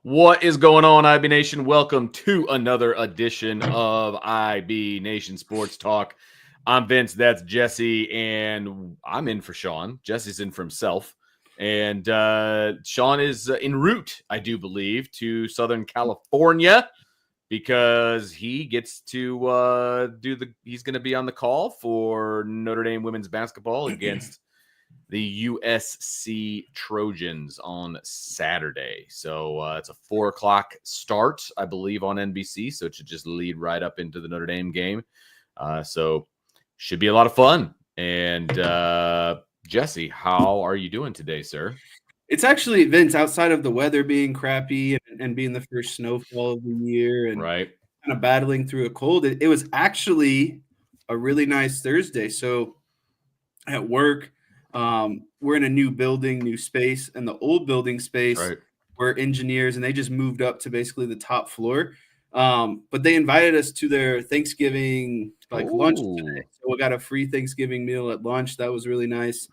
What is going on, IB Nation? Welcome to another edition of IB Nation Sports Talk. I'm Vince, that's Jesse, and I'm in for Sean. Jesse's in for himself. And Sean is en route, I do believe, to Southern California because he gets to he's going to be on the call for Notre Dame women's basketball against the USC Trojans on Saturday. So it's a 4:00 start, I believe, on NBC. So it should just lead right up into the Notre Dame game. So should be a lot of fun. And Jesse, how are you doing today, sir? It's actually, Vince, outside of the weather being crappy and being the first snowfall of the year and Right. kind of battling through a cold, it was actually a really nice Thursday. So at work, we're in a new building, new space, and the old building space Right. were engineers, and they just moved up to basically the top floor. But they invited us to their Thanksgiving lunch today. So we got a free Thanksgiving meal at lunch. That was really nice.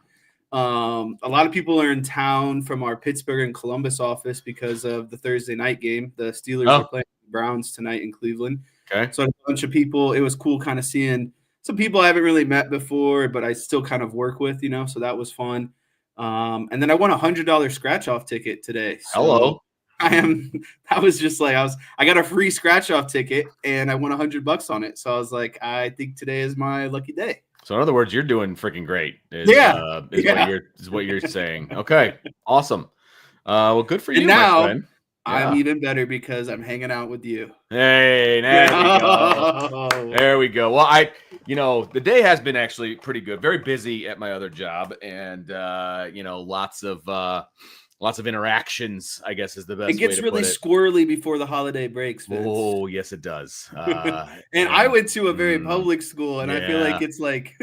A lot of people are in town from our Pittsburgh and Columbus office because of the Thursday night game. The Steelers are playing the Browns tonight in Cleveland. Okay. So a bunch of people. It was cool kind of seeing some people I haven't really met before, but I still kind of work with, so that was fun. And then I won $100 scratch off ticket today. So Hello. that was just like, I got a free scratch off ticket and I won $100 on it. So I was like, I think today is my lucky day. So in other words, you're doing freaking great. Is what you're saying. Okay. Awesome. Well, good for you, now, my friend. I'm even better because I'm hanging out with you. Hey, there we go. There we go. Well, the day has been actually pretty good. Very busy at my other job, and lots of interactions, I guess, is the best. It gets really squirrely before the holiday breaks, Vince. Oh, yes, it does. And I went to a very public school, and I feel like it's like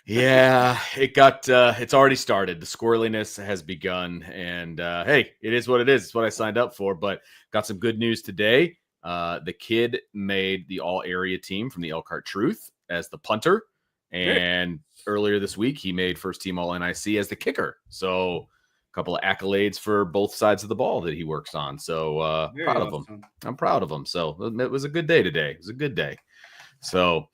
yeah, it's already started. The squirreliness has begun, and hey, it is what it is. It's what I signed up for. But got some good news today. The kid made the all-area team from the Elkhart Truth as the punter, and earlier this week he made first team all-NIC as the kicker. So couple of accolades for both sides of the ball that he works on. So proud of him. I'm proud of him. So it was a good day today. It was a good day. So,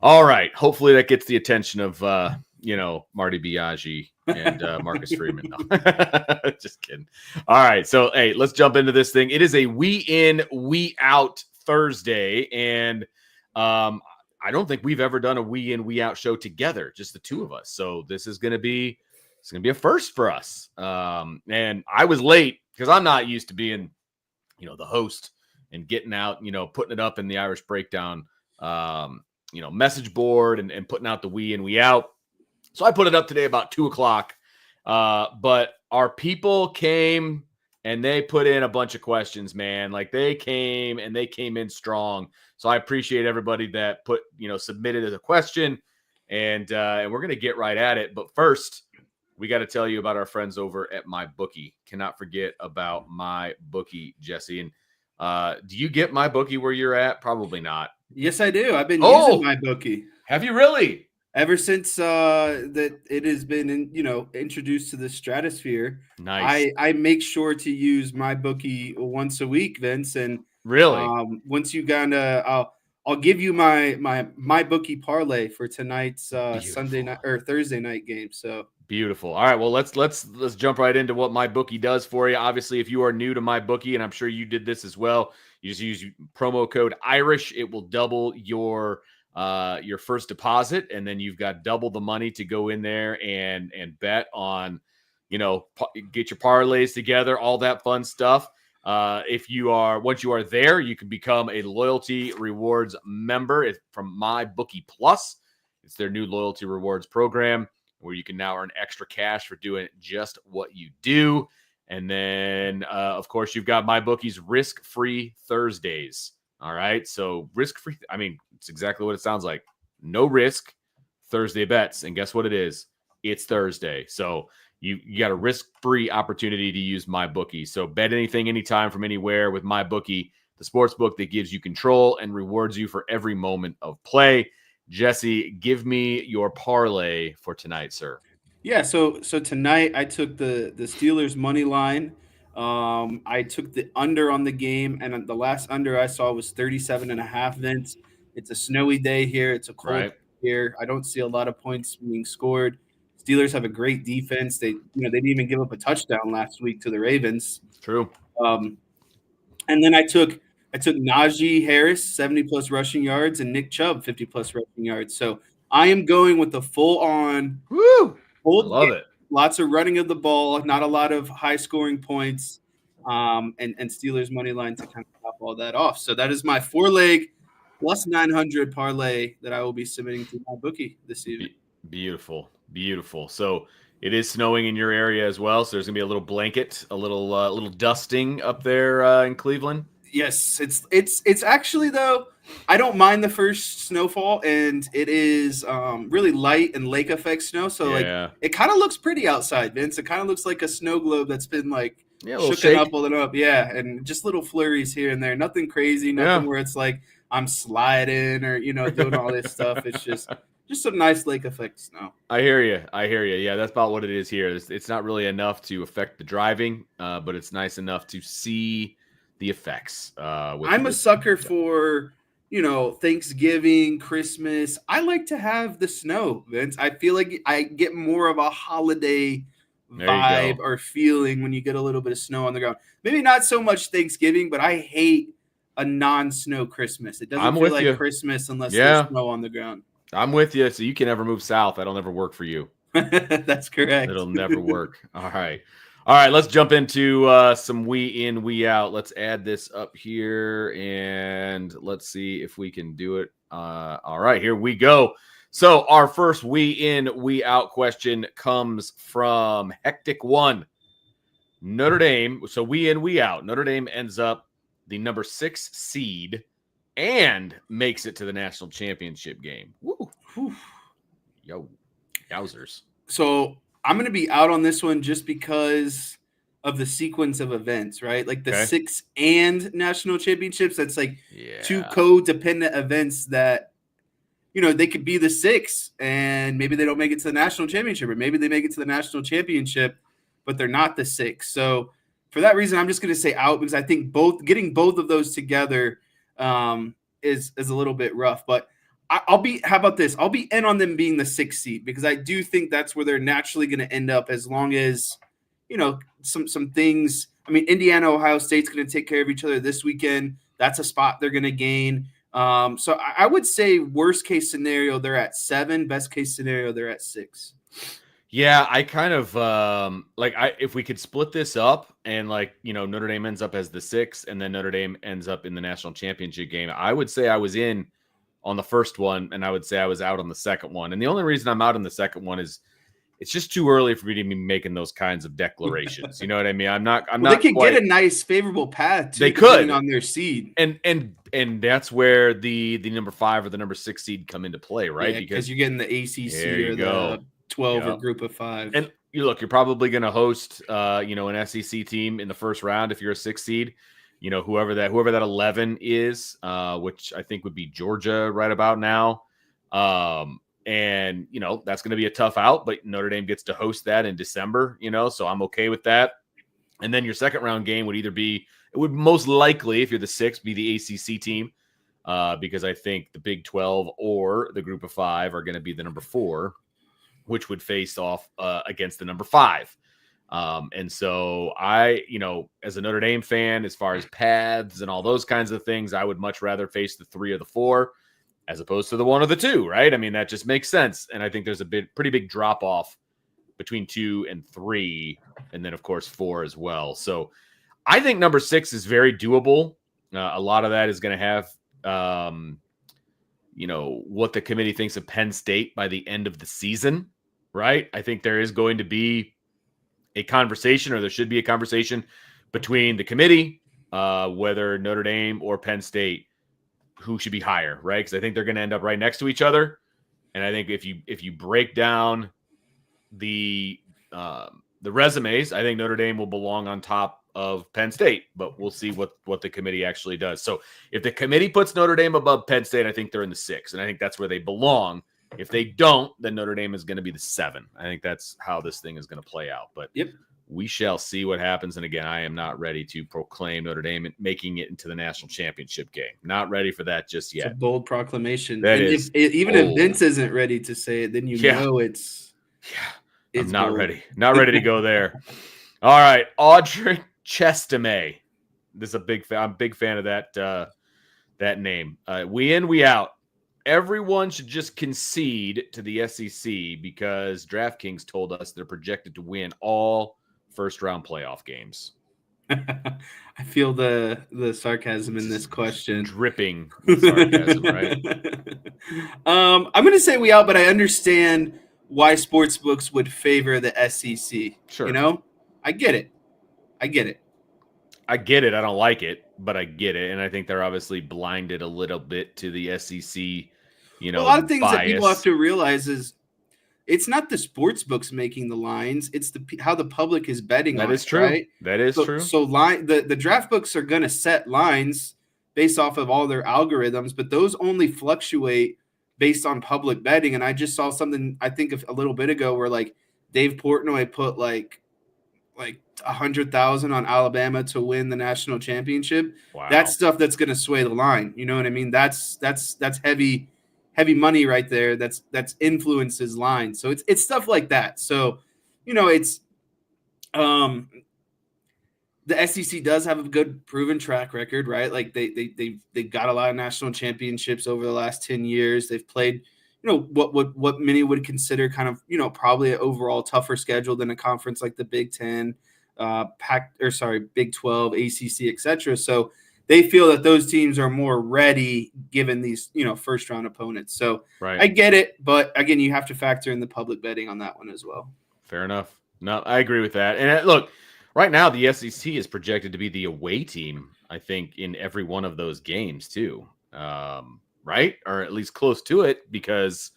all right. Hopefully that gets the attention of, Marty Biaggi and Marcus Freeman. No. Just kidding. All right. So, hey, let's jump into this thing. It is a we in, we out Thursday. And I don't think we've ever done a we in, we out show together, just the two of us. So this is going to be a first for us. And I was late because I'm not used to being, the host and getting out, putting it up in the Irish Breakdown, message board and putting out the we in, we out. So I put it up today about 2:00. But our people came and they put in a bunch of questions, man. Like they came in strong. So I appreciate everybody that submitted a question, and we're going to get right at it. But first, we got to tell you about our friends over at MyBookie. Cannot forget about MyBookie, Jesse. And do you get MyBookie where you're at? Probably not. Yes, I do. I've been using MyBookie. Have you really? Ever since that it has been, introduced to the stratosphere. Nice. I make sure to use MyBookie once a week, Vince. And really, once you I'll give you my MyBookie parlay for tonight's Sunday night or Thursday night game. So beautiful. All right, well let's jump right into what MyBookie does for you. Obviously, if you are new to MyBookie, and I'm sure you did this as well, you just use promo code Irish. It will double your first deposit, and then you've got double the money to go in there and bet on, get your parlays together, all that fun stuff. Once you are there, you can become a loyalty rewards member. It's from MyBookie Plus. It's their new loyalty rewards program where you can now earn extra cash for doing just what you do. And then, of course, you've got MyBookie's risk-free Thursdays. All right. So risk-free. I mean, it's exactly what it sounds like. No risk Thursday bets. And guess what it is? It's Thursday. So you got a risk-free opportunity to use MyBookie. So bet anything, anytime, from anywhere with MyBookie, the sports book that gives you control and rewards you for every moment of play. Jesse, give me your parlay for tonight, sir. Yeah, so tonight I took the Steelers money line I took the under on the game, and the last under I saw was 37.5, Vince. It's a snowy day here. It's a cold Right. here. I don't see a lot of points being scored. Steelers have a great defense. They didn't even give up a touchdown last week to the Ravens. True. And then I took Najee Harris 70+ rushing yards and Nick Chubb 50+ rushing yards. So I am going with the full on. Woo! I love it. Lots of running of the ball, not a lot of high scoring points, and Steelers money line to kind of top all that off. So that is my 4-leg plus 900 parlay that I will be submitting to my bookie this evening. Beautiful. So it is snowing in your area as well. So there's gonna be a little blanket, a little dusting up there in Cleveland. Yes, it's actually, though, I don't mind the first snowfall, and it is really light and lake effect snow. So like it kind of looks pretty outside, Vince. It kind of looks like a snow globe that's been like shooken up a little up. Yeah, and just little flurries here and there. Nothing crazy, nothing where it's like I'm sliding or doing all this stuff. It's just some nice lake effect snow. I hear you. Yeah, that's about what it is here. It's not really enough to affect the driving, but it's nice enough to see the effects. I'm a sucker for Thanksgiving, Christmas. I like to have the snow, Vince. I feel like I get more of a holiday vibe or feeling when you get a little bit of snow on the ground. Maybe not so much Thanksgiving, but I hate a non-snow Christmas. It doesn't feel like Christmas unless there's snow on the ground. I'm with you. So you can never move south. That'll never work for you. That's correct. It'll never work. All right. Let's jump into some we in, we out. Let's add this up here and let's see if we can do it. All right, here we go. So our first we in, we out question comes from Hectic One. Notre Dame. So we in, we out. Notre Dame ends up the number 6 seed and makes it to the national championship game. Woo. Yowzers. So I'm going to be out on this one just because of the sequence of events, right? Like the 6 and national championships. That's like 2 codependent events that, they could be the 6 and maybe they don't make it to the national championship, or maybe they make it to the national championship, but they're not the 6. So for that reason, I'm just going to say out because I think getting both of those together is a little bit rough. But how about this? I'll be in on them being the 6th seed because I do think that's where they're naturally going to end up as long as, some things. I mean, Indiana, Ohio State's going to take care of each other this weekend. That's a spot they're going to gain. So I would say worst case scenario, they're at 7. Best case scenario, they're at 6. Yeah, I kind of if we could split this up and Notre Dame ends up as the 6 and then Notre Dame ends up in the national championship game, I would say I was in on the first one and I would say I was out on the second one. And the only reason I'm out on the second one is it's just too early for me to be making those kinds of declarations. You know what I mean? I'm not. They could get a nice favorable path. They could on their seed, and that's where the number 5 or the number 6 seed come into play, right? Yeah, because you're getting the ACC or the 12 or group of 5. And you're probably going to host, an SEC team in the first round if you're a 6 seed. Whoever that 11 is, which I think would be Georgia right about now. And that's going to be a tough out, but Notre Dame gets to host that in December, so I'm okay with that. And then your second round game would most likely, if you're the 6, be the ACC team, because I think the Big 12 or the group of 5 are going to be the number 4, which would face off against the number 5. And so I, as a Notre Dame fan, as far as paths and all those kinds of things, I would much rather face the 3 or the 4 as opposed to the 1 or the 2, right? I mean, that just makes sense. And I think there's a pretty big drop off between 2 and 3, and then of course 4 as well. So I think number 6 is very doable. A lot of that is going to have, what the committee thinks of Penn State by the end of the season, right? I think there is going to be a conversation, or there should be a conversation between the committee, whether Notre Dame or Penn State, who should be higher, right? Because I think they're going to end up right next to each other. And I think if you break down the resumes, I think Notre Dame will belong on top of Penn State, but we'll see what the committee actually does. So if the committee puts Notre Dame above Penn State, I think they're in the 6, and I think that's where they belong. If they don't, then Notre Dame is going to be the 7. I think that's how this thing is going to play out. But we shall see what happens. And again, I am not ready to proclaim Notre Dame making it into the national championship game. Not ready for that just yet. It's a bold proclamation. That and is even bold. if Vince isn't ready to say it, then know it's I'm not bold. ready. Not ready to go there. All right, Audrey Chestame. This is a big fan. I'm a big fan of that name. We in, we out. Everyone should just concede to the SEC because DraftKings told us they're projected to win all first-round playoff games. I feel the sarcasm in this question. Dripping with sarcasm, right? I'm going to say we out, but I understand why sportsbooks would favor the SEC. Sure. You know? I get it. I don't like it, but I get it. And I think they're obviously blinded a little bit to the SEC, a lot of things bias. that people have to realize is it's not the sports books making the lines. It's how the public is betting on it. That is true. Right? That is true. So the draft books are going to set lines based off of all their algorithms, but those only fluctuate based on public betting. And I just saw something, I think a little bit ago, where like Dave Portnoy put like 100,000 on Alabama to win the national championship. Wow. That's stuff that's going to sway the line. You know what I mean? That's heavy money right there. That's influences line. So it's stuff like that. So, it's the SEC does have a good proven track record, right? Like they've got a lot of national championships over the last 10 years. They've played, what many would consider kind of, probably an overall tougher schedule than a conference like the Big 10, Big 12, ACC, etc. So they feel that those teams are more ready given these, first round opponents. So right. I get it, but again, you have to factor in the public betting on that one as well. Fair enough. No, I agree with that. And look, right now the SEC is projected to be the away team, I think, in every one of those games too. Right? Or at least close to it, because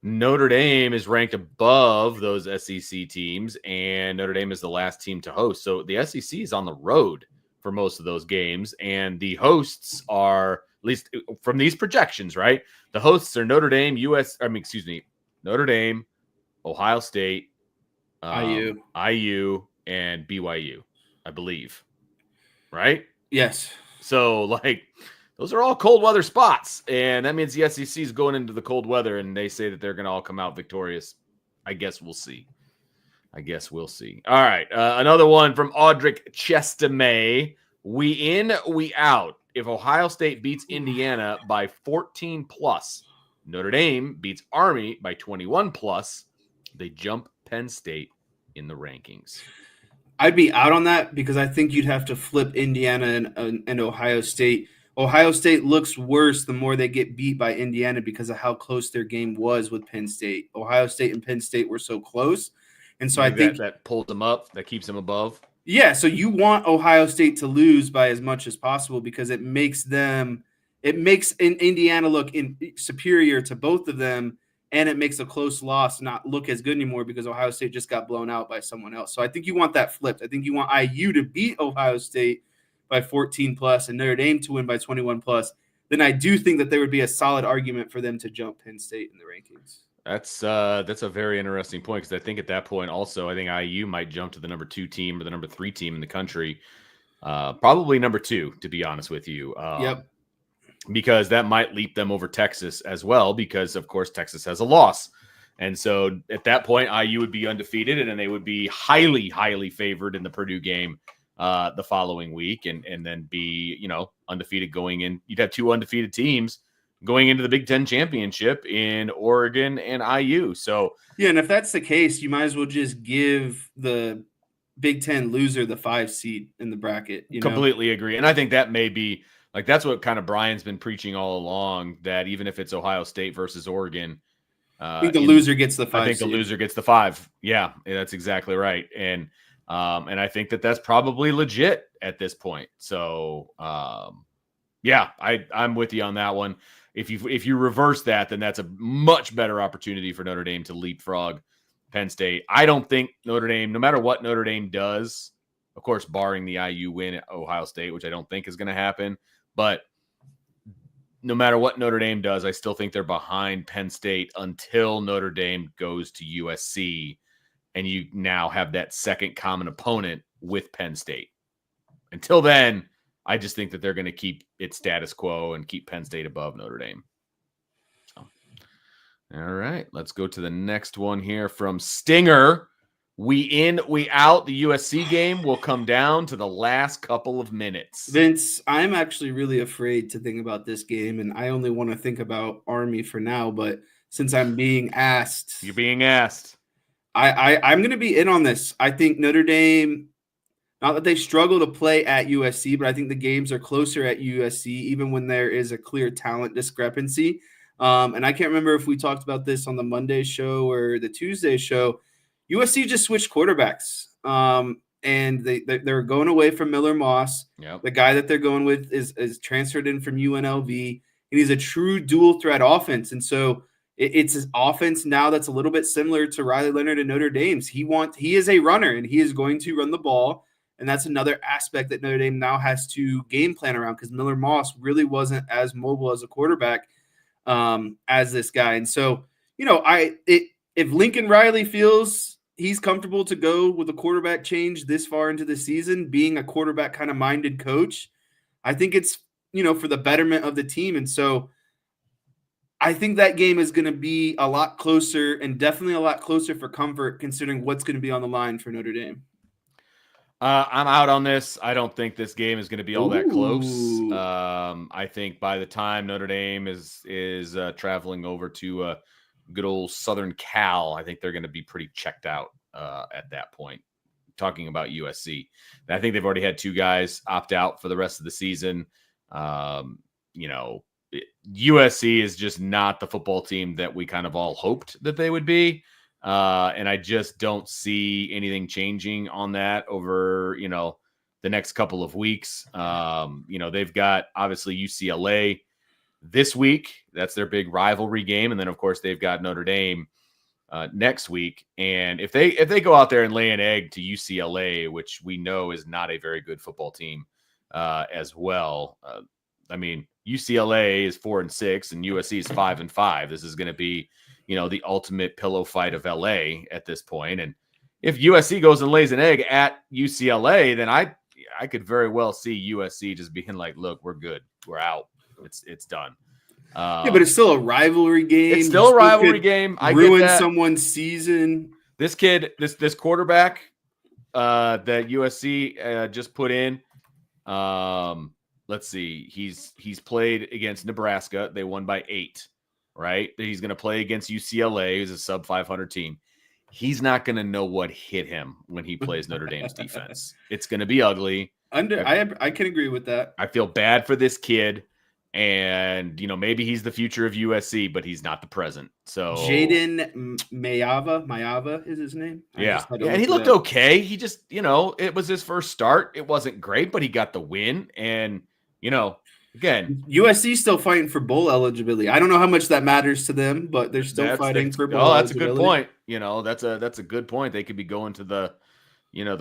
Notre Dame is ranked above those SEC teams, and Notre Dame is the last team to host. So the SEC is on the road for most of those games, and the hosts are, at least from these projections, right? The hosts are Notre Dame, Notre Dame, Ohio State, IU, and BYU, I believe. Right? Yes. So, those are all cold weather spots, and that means the SEC is going into the cold weather, and they say that they're going to all come out victorious. I guess we'll see. All right, another one from Audric Chestame. We in, we out. If Ohio State beats Indiana by 14 plus, Notre Dame beats Army by 21 plus, they jump Penn State in the rankings. I'd be out on that because I think you'd have to flip Indiana and Ohio State. Ohio State looks worse the more they get beat by Indiana because of how close their game was with Penn State. Ohio State and Penn State were so close. And so I think that pulls them up, that keeps them above. Yeah, so you want Ohio State to lose by as much as possible because it makes Indiana look superior to both of them, and it makes a close loss not look as good anymore because Ohio State just got blown out by someone else. So I think you want that flipped. I think you want IU to beat Ohio State by 14 plus and Notre Dame to win by 21 plus. Then I do think that there would be a solid argument for them to jump Penn State in the rankings. That's a very interesting point, because I think at that point also, I think IU might jump to the number 2 team or the number 3 team in the country. Probably number 2, to be honest with you. Yep. Because that might leap them over Texas as well, because of course Texas has a loss. And so at that point, IU would be undefeated, and they would be highly, highly favored in the Purdue game the following week, and then be, undefeated going in. You'd have 2 undefeated teams going into the Big Ten championship in Oregon and IU. So yeah, and if that's the case, you might as well just give the Big Ten loser the 5 seed in the bracket. Completely agree. And I think that may be that's what kind of Brian's been preaching all along, that even if it's Ohio State versus Oregon, I think the loser gets the 5. I think the loser gets the 5. Yeah, that's exactly right. And I think that that's probably legit at this point. So yeah, I'm with you on that one. If you reverse that, then that's a much better opportunity for Notre Dame to leapfrog Penn State. I don't think Notre Dame, no matter what Notre Dame does, of course, barring the IU win at Ohio State, which I don't think is going to happen, but no matter what Notre Dame does, I still think they're behind Penn State until Notre Dame goes to USC and you now have that second common opponent with Penn State. Until then, I just think that they're going to keep it status quo and keep Penn State above Notre Dame. So, all right, let's go to the next one here from Stinger. We in, we out. The USC game will come down to the last couple of minutes. Vince, I'm actually really afraid to think about this game, and I only want to think about Army for now. But since I'm being asked, You're being asked. I'm going to be in on this. I think Notre Dame, not that they struggle to play at USC, but I think the games are closer at USC, even when there is a clear talent discrepancy. And I can't remember if we talked about this on the Monday show or the Tuesday show. USC just switched quarterbacks, and they're going away from Miller Moss. Yep. The guy that they're going with is transferred in from UNLV, and he's a true dual threat offense. And so it's an offense now that's a little bit similar to Riley Leonard and Notre Dame's. He is a runner, and he is going to run the ball, and that's another aspect that Notre Dame now has to game plan around, because Miller Moss really wasn't as mobile as a quarterback as this guy. And so, if Lincoln Riley feels he's comfortable to go with a quarterback change this far into the season, being a quarterback kind of minded coach, I think it's, for the betterment of the team. And so I think that game is going to be a lot closer, and definitely a lot closer for comfort, considering what's going to be on the line for Notre Dame. I'm out on this. I don't think this game is going to be all that close. I think by the time Notre Dame is traveling over to good old Southern Cal, I think they're going to be pretty checked out at that point. Talking about USC, I think they've already had 2 guys opt out for the rest of the season. USC is just not the football team that we kind of all hoped that they would be. And I just don't see anything changing on that over, the next couple of weeks. They've got obviously UCLA this week. That's their big rivalry game. And then of course they've got Notre Dame next week. And if they go out there and lay an egg to UCLA, which we know is not a very good football team as well. UCLA is 4-6 and USC is 5-5. This is going to be, the ultimate pillow fight of LA at this point. And if USC goes and lays an egg at UCLA, then I could very well see USC just being like, look, we're good. We're out. It's done. But it's still a rivalry game. It's still a rivalry game. I ruin get that. Someone's season. This kid, this quarterback that USC just put in, let's see. He's played against Nebraska. They won by 8, right? He's going to play against UCLA, who's a sub 500 team. He's not going to know what hit him when he plays Notre Dame's defense. It's going to be ugly. I can agree with that. I feel bad for this kid. And, maybe he's the future of USC, but he's not the present. So Jaden Mayava is his name. Yeah. And he looked okay. He just, it was his first start. It wasn't great, but he got the win. And, again, USC still fighting for bowl eligibility. I don't know how much that matters to them, but they're still fighting for bowl eligibility. That's a good point. That's a good point. They could be going to the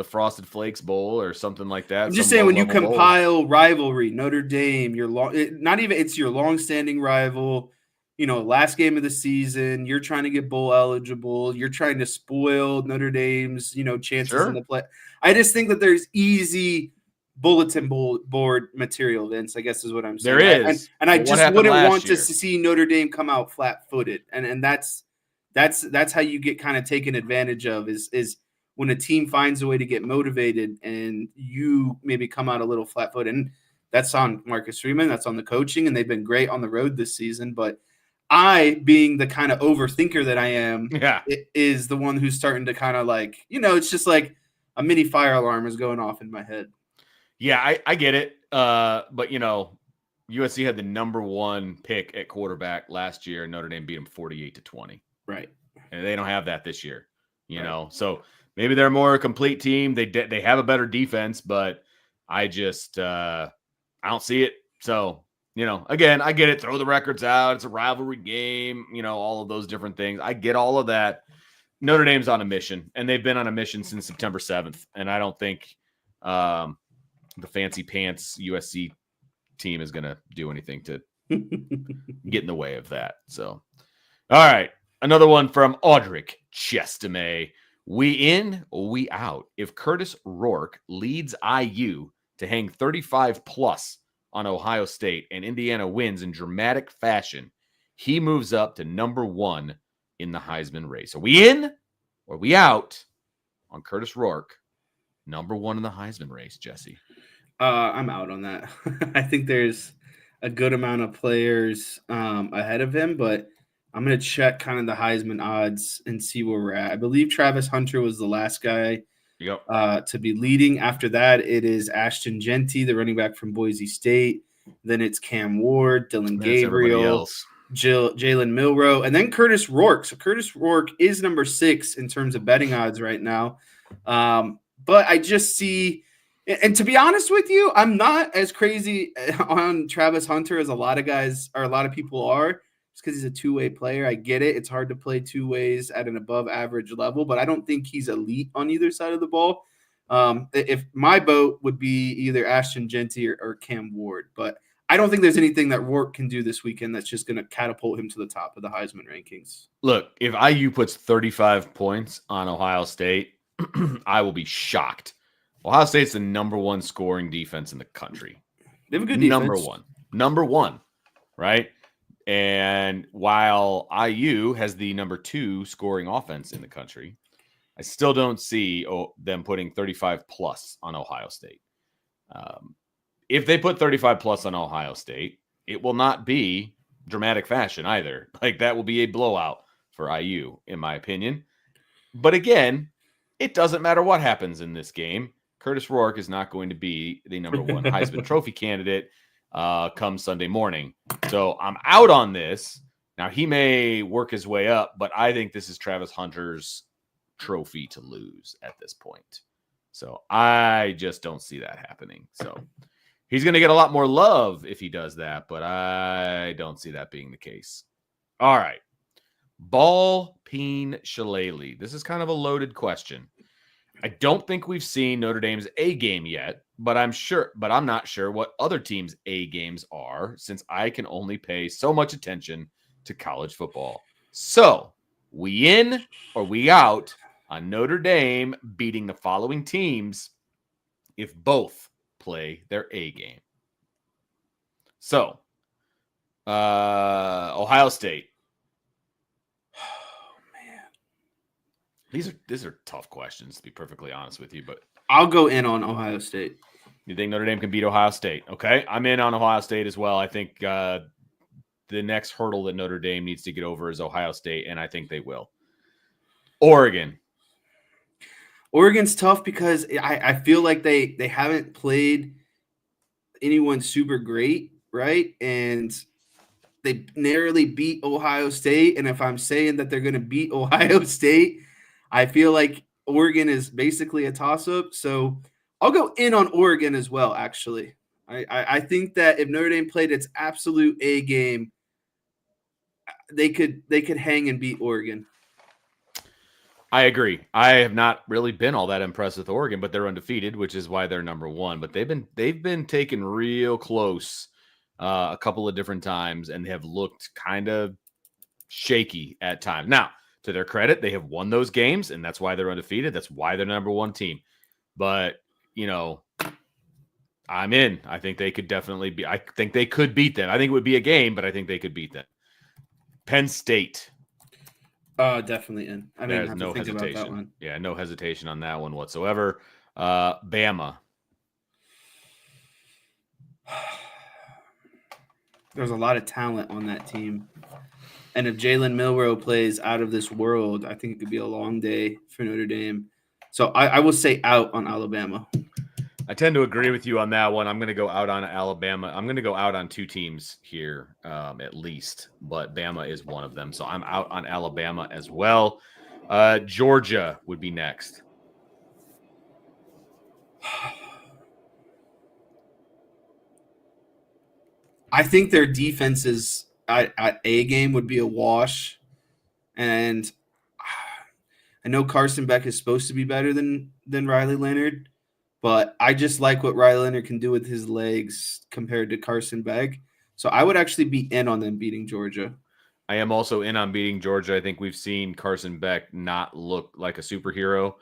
Frosted Flakes Bowl or something like that. I'm just saying, when you compile rivalry, Notre Dame, your long-standing rival, last game of the season, you're trying to get bowl eligible. You're trying to spoil Notre Dame's, chances in the play. I just think that there's easy bulletin board material, Vince, I guess is what I'm saying. There is. And I just wouldn't want to see Notre Dame come out flat-footed. And that's how you get kind of taken advantage of is when a team finds a way to get motivated and you maybe come out a little flat-footed. And that's on Marcus Freeman. That's on the coaching, and they've been great on the road this season. But I, being the kind of overthinker that I am, is the one who's starting to kind of it's just like a mini fire alarm is going off in my head. Yeah, I get it. But, USC had the number 1 pick at quarterback last year, and Notre Dame beat them 48-20. Right. And they don't have that this year, So maybe they're a more complete team. They have a better defense, but I just I don't see it. So, again, I get it. Throw the records out. It's a rivalry game, all of those different things. I get all of that. Notre Dame's on a mission, and they've been on a mission since September 7th. And I don't think the fancy pants USC team is going to do anything to get in the way of that. So, all right. Another one from Audric Chestame. We in or we out? If Curtis Rourke leads IU to hang 35 plus on Ohio State and Indiana wins in dramatic fashion, he moves up to number 1 in the Heisman race. Are we in or we out on Curtis Rourke, number 1 in the Heisman race, Jesse? I'm out on that. I think there's a good amount of players ahead of him, but I'm going to check kind of the Heisman odds and see where we're at. I believe Travis Hunter was the last guy to be leading. After that, it is Ashton Genty, the running back from Boise State. Then it's Cam Ward, Dylan Gabriel, Jalen Milroe, and then Curtis Rourke. So Curtis Rourke is number 6 in terms of betting odds right now. But I just see – and to be honest with you, I'm not as crazy on Travis Hunter as a lot of guys or a lot of people are, just because he's a two-way player. I get it. It's hard to play two ways at an above average level, but I don't think he's elite on either side of the ball. If my vote would be either Ashton Genty or Cam Ward, but I don't think there's anything that Rourke can do this weekend that's just going to catapult him to the top of the Heisman rankings. Look, if IU puts 35 points on Ohio State, I will be shocked. Ohio State's the number 1 scoring defense in the country. They have a good defense. Number one, right? And while IU has the number 2 scoring offense in the country, I still don't see them putting 35 plus on Ohio State. If they put 35 plus on Ohio State, it will not be dramatic fashion either. Like, that will be a blowout for IU, in my opinion. But again, it doesn't matter what happens in this game. Curtis Rourke is not going to be the number 1 Heisman Trophy candidate come Sunday morning. So I'm out on this. Now, he may work his way up, but I think this is Travis Hunter's trophy to lose at this point. So I just don't see that happening. So he's going to get a lot more love if he does that, but I don't see that being the case. All right. Ball Peen Shillelagh. This is kind of a loaded question. I don't think we've seen Notre Dame's A game yet, but I'm not sure what other teams' A games are, since I can only pay so much attention to college football. So, we in or we out on Notre Dame beating the following teams if both play their A game? So, Ohio State. These are tough questions, to be perfectly honest with you, but I'll go in on Ohio State. You think Notre Dame can beat Ohio State? Okay, I'm in on Ohio State as well. I think the next hurdle that Notre Dame needs to get over is Ohio State, and I think they will. Oregon's tough because I feel like they haven't played anyone super great, right? And they narrowly beat Ohio State, and if I'm saying that they're going to beat Ohio State, I feel like Oregon is basically a toss-up. So I'll go in on Oregon as well, actually. I think that if Notre Dame played its absolute A game, they could hang and beat Oregon. I agree. I have not really been all that impressed with Oregon, but they're undefeated, which is why they're number 1. But they've been taken real close a couple of different times and have looked kind of shaky at times. Now, to their credit, they have won those games, and that's why they're undefeated. That's why they're number 1 team. But, I'm in. I think they could definitely be. I think they could beat them. I think it would be a game, but I think they could beat them. Penn State. Definitely in. I mean, there's no hesitation. About that one. Yeah, no hesitation on that one whatsoever. Bama. There's a lot of talent on that team. And if Jalen Milroe plays out of this world, I think it could be a long day for Notre Dame. So I will say out on Alabama. I tend to agree with you on that one. I'm going to go out on Alabama. I'm going to go out on 2 teams here at least, but Bama is one of them. So I'm out on Alabama as well. Georgia would be next. I think their defenses at A game would be a wash. And I know Carson Beck is supposed to be better than Riley Leonard, but I just like what Riley Leonard can do with his legs compared to Carson Beck. So I would actually be in on them beating Georgia. I am also in on beating Georgia. I think we've seen Carson Beck not look like a superhero.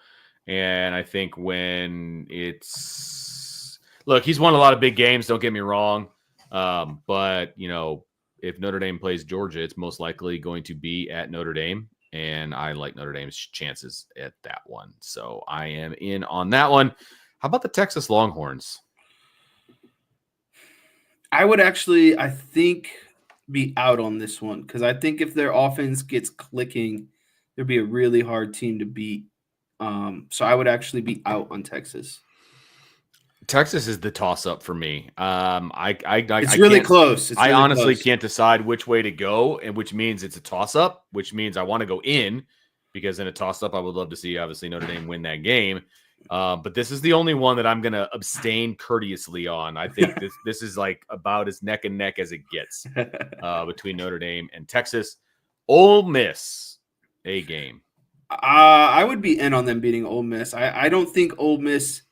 And I think when it's look, he's won a lot of big games, don't get me wrong. But if Notre Dame plays Georgia, it's most likely going to be at Notre Dame. And I like Notre Dame's chances at that one. So I am in on that one. How about the Texas Longhorns? I would actually, I think, be out on this one because I think if their offense gets clicking, there'd be a really hard team to beat. So I would actually be out on Texas. Texas is the toss-up for me. It's really close. I honestly can't decide which way to go, and which means it's a toss-up, which means I want to go in because in a toss-up, I would love to see obviously Notre Dame win that game. But this is the only one that I'm going to abstain courteously on. I think this is like about as neck and neck as it gets between Notre Dame and Texas. Ole Miss, a game. I would be in on them beating Ole Miss. I don't think Ole Miss.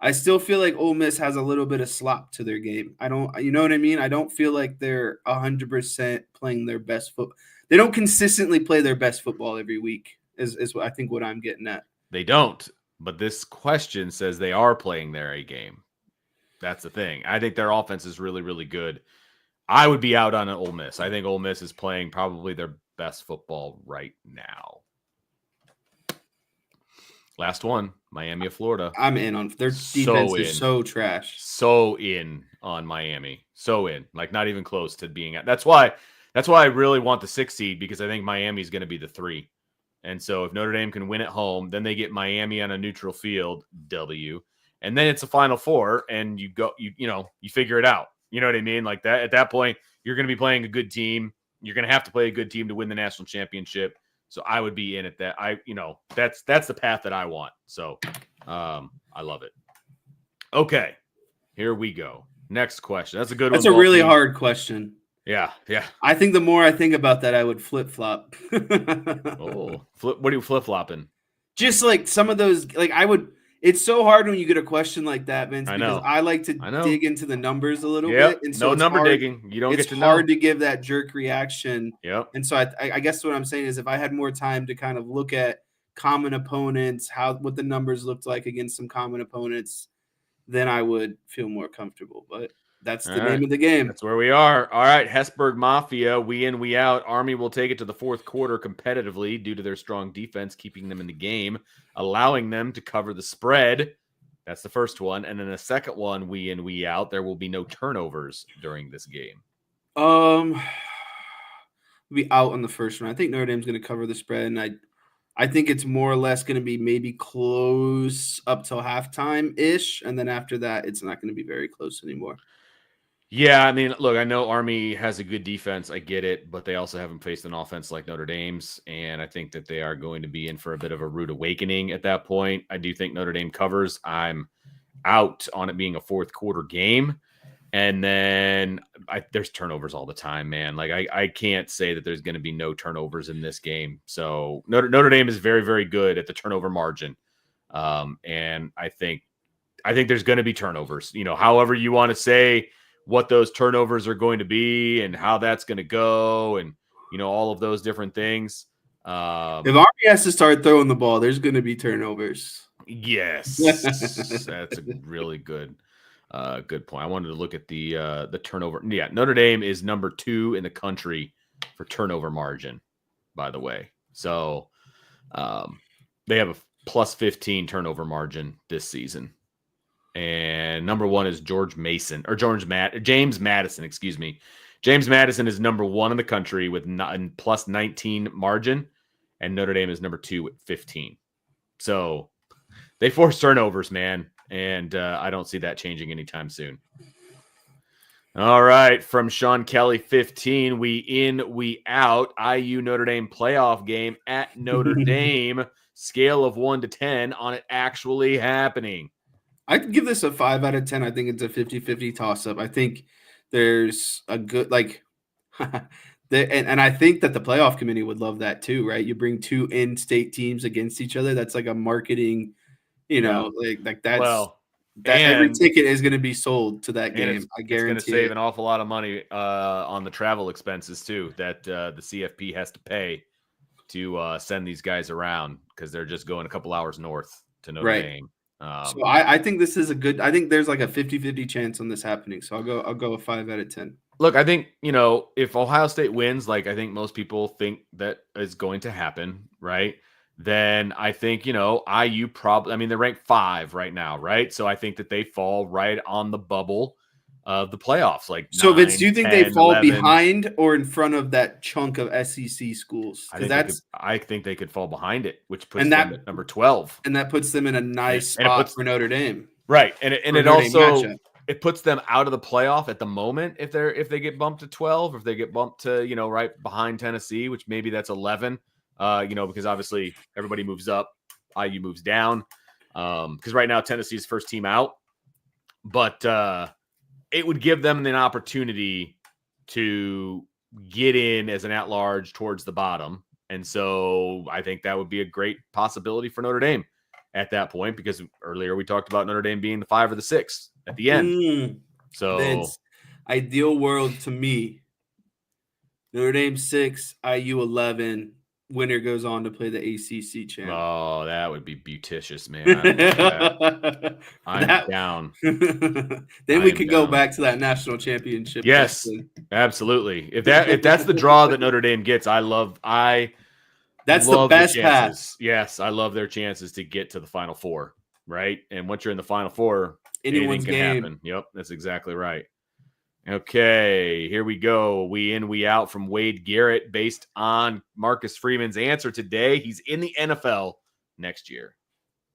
I still feel like Ole Miss has a little bit of slop to their game. You know what I mean? I don't feel like they're 100% playing their best football. They don't consistently play their best football every week. Is what I think what I'm getting at. They don't. But this question says they are playing their A game. That's the thing. I think their offense is really, really good. I would be out on an Ole Miss. I think Ole Miss is playing probably their best football right now. Last one, Miami of Florida. I'm in on their defense is so trash. So in on Miami. So in. Like not even close to being at. That's why I really want the 6 seed because I think Miami's going to be the 3. And so if Notre Dame can win at home, then they get Miami on a neutral field, W. And then it's a Final Four and you figure it out. You know what I mean? Like that at that point, you're going to be playing a good team. You're going to have to play a good team to win the national championship. So I would be in at that. That's the path that I want. So I love it. Okay, here we go. Next question. That's a good one. That's a really hard question. Yeah. I think the more I think about that, I would flip-flop. What are you flip-flopping? Just like some of those, like I would. It's so hard when you get a question like that, Vince, because I like to dig into the numbers a little bit. And so digging. You don't get to know. It's hard to give that jerk reaction. Yep. And so I guess what I'm saying is if I had more time to kind of look at common opponents, what the numbers looked like against some common opponents, then I would feel more comfortable. But that's the name of the game. That's where we are. All right, Hesburgh Mafia, we in, we out. Army will take it to the fourth quarter competitively due to their strong defense, keeping them in the game, allowing them to cover the spread. That's the first one. And then the second one, we in, we out. There will be no turnovers during this game. We'll be out on the first one. I think Notre Dame's going to cover the spread, and I think it's more or less going to be maybe close up till halftime-ish, and then after that, it's not going to be very close anymore. Yeah, I mean, look, I know Army has a good defense. I get it, but they also haven't faced an offense like Notre Dame's, and I think that they are going to be in for a bit of a rude awakening at that point. I do think Notre Dame covers. I'm out on it being a fourth quarter game, and then there's turnovers all the time, man. Like I can't say that there's going to be no turnovers in this game. So Notre Dame is very, very good at the turnover margin, and I think there's going to be turnovers. However you want to say what those turnovers are going to be and how that's going to go and, all of those different things. If Army has to start throwing the ball, there's going to be turnovers. Yes. That's a really good point. I wanted to look at the turnover. Yeah, Notre Dame is number 2 in the country for turnover margin, by the way. So they have a plus 15 turnover margin this season. And number 1 is James Madison, excuse me. James Madison is number 1 in the country with plus 19 margin, and Notre Dame is number 2 at 15. So they force turnovers, man, and I don't see that changing anytime soon. All right, from Sean Kelly, 15, we in, we out. IU Notre Dame playoff game at Notre Dame. Scale of 1 to 10 on it actually happening. I could give this a 5 out of 10. I think it's a 50-50 toss-up. I think there's a good, and I think that the playoff committee would love that too, right? You bring 2 in-state teams against each other. That's like a marketing, like that's. Well, That every And ticket is going to be sold to that game. I it's going to guarantee save it. an awful lot of money on the travel expenses too that the CFP has to pay to send these guys around because they're just going a couple hours north to Notre Right. Dame. So I think this is a good. I think there's like a 50-50 chance on this happening. So I'll go a 5 out of 10. Look, I think, if Ohio State wins, like I think most people think that is going to happen, right? Then I think, IU probably, I mean, they're ranked 5 right now, right? So I think that they fall right on the bubble of the playoffs, like So Vince, do 9, you think they 10, fall 11. behind or in front of that chunk of SEC schools? Because I think they could fall behind it, which puts and them at number 12. that puts them in a And nice it spot puts for Notre Dame. right. And it, and For it Notre Dame also matchup. it puts them out of the playoff at the moment if they get bumped to 12, or if they get bumped to, right behind Tennessee, which maybe that's 11. Because obviously everybody moves up, IU moves down. Because right now Tennessee's first team out. But it would give them an opportunity to get in as an at-large towards the bottom. And so I think that would be a great possibility for Notre Dame at that point, because earlier we talked about Notre Dame being the 5 or the 6 at the end. So Vince, ideal world to me, Notre Dame 6, IU 11. Winner goes on to play the ACC champ. Oh, that would be beauticious, man. I love that. I'm down. Then we could go back to that national championship. Yes, absolutely. If that's the draw that Notre Dame gets, that's love the best path. Yes, I love their chances to get to the Final Four, right? And once you're in the Final Four, anything can happen. Yep, that's exactly right. Okay, here we go. We in, we out from Wade Garrett based on Marcus Freeman's answer today. He's in the NFL next year.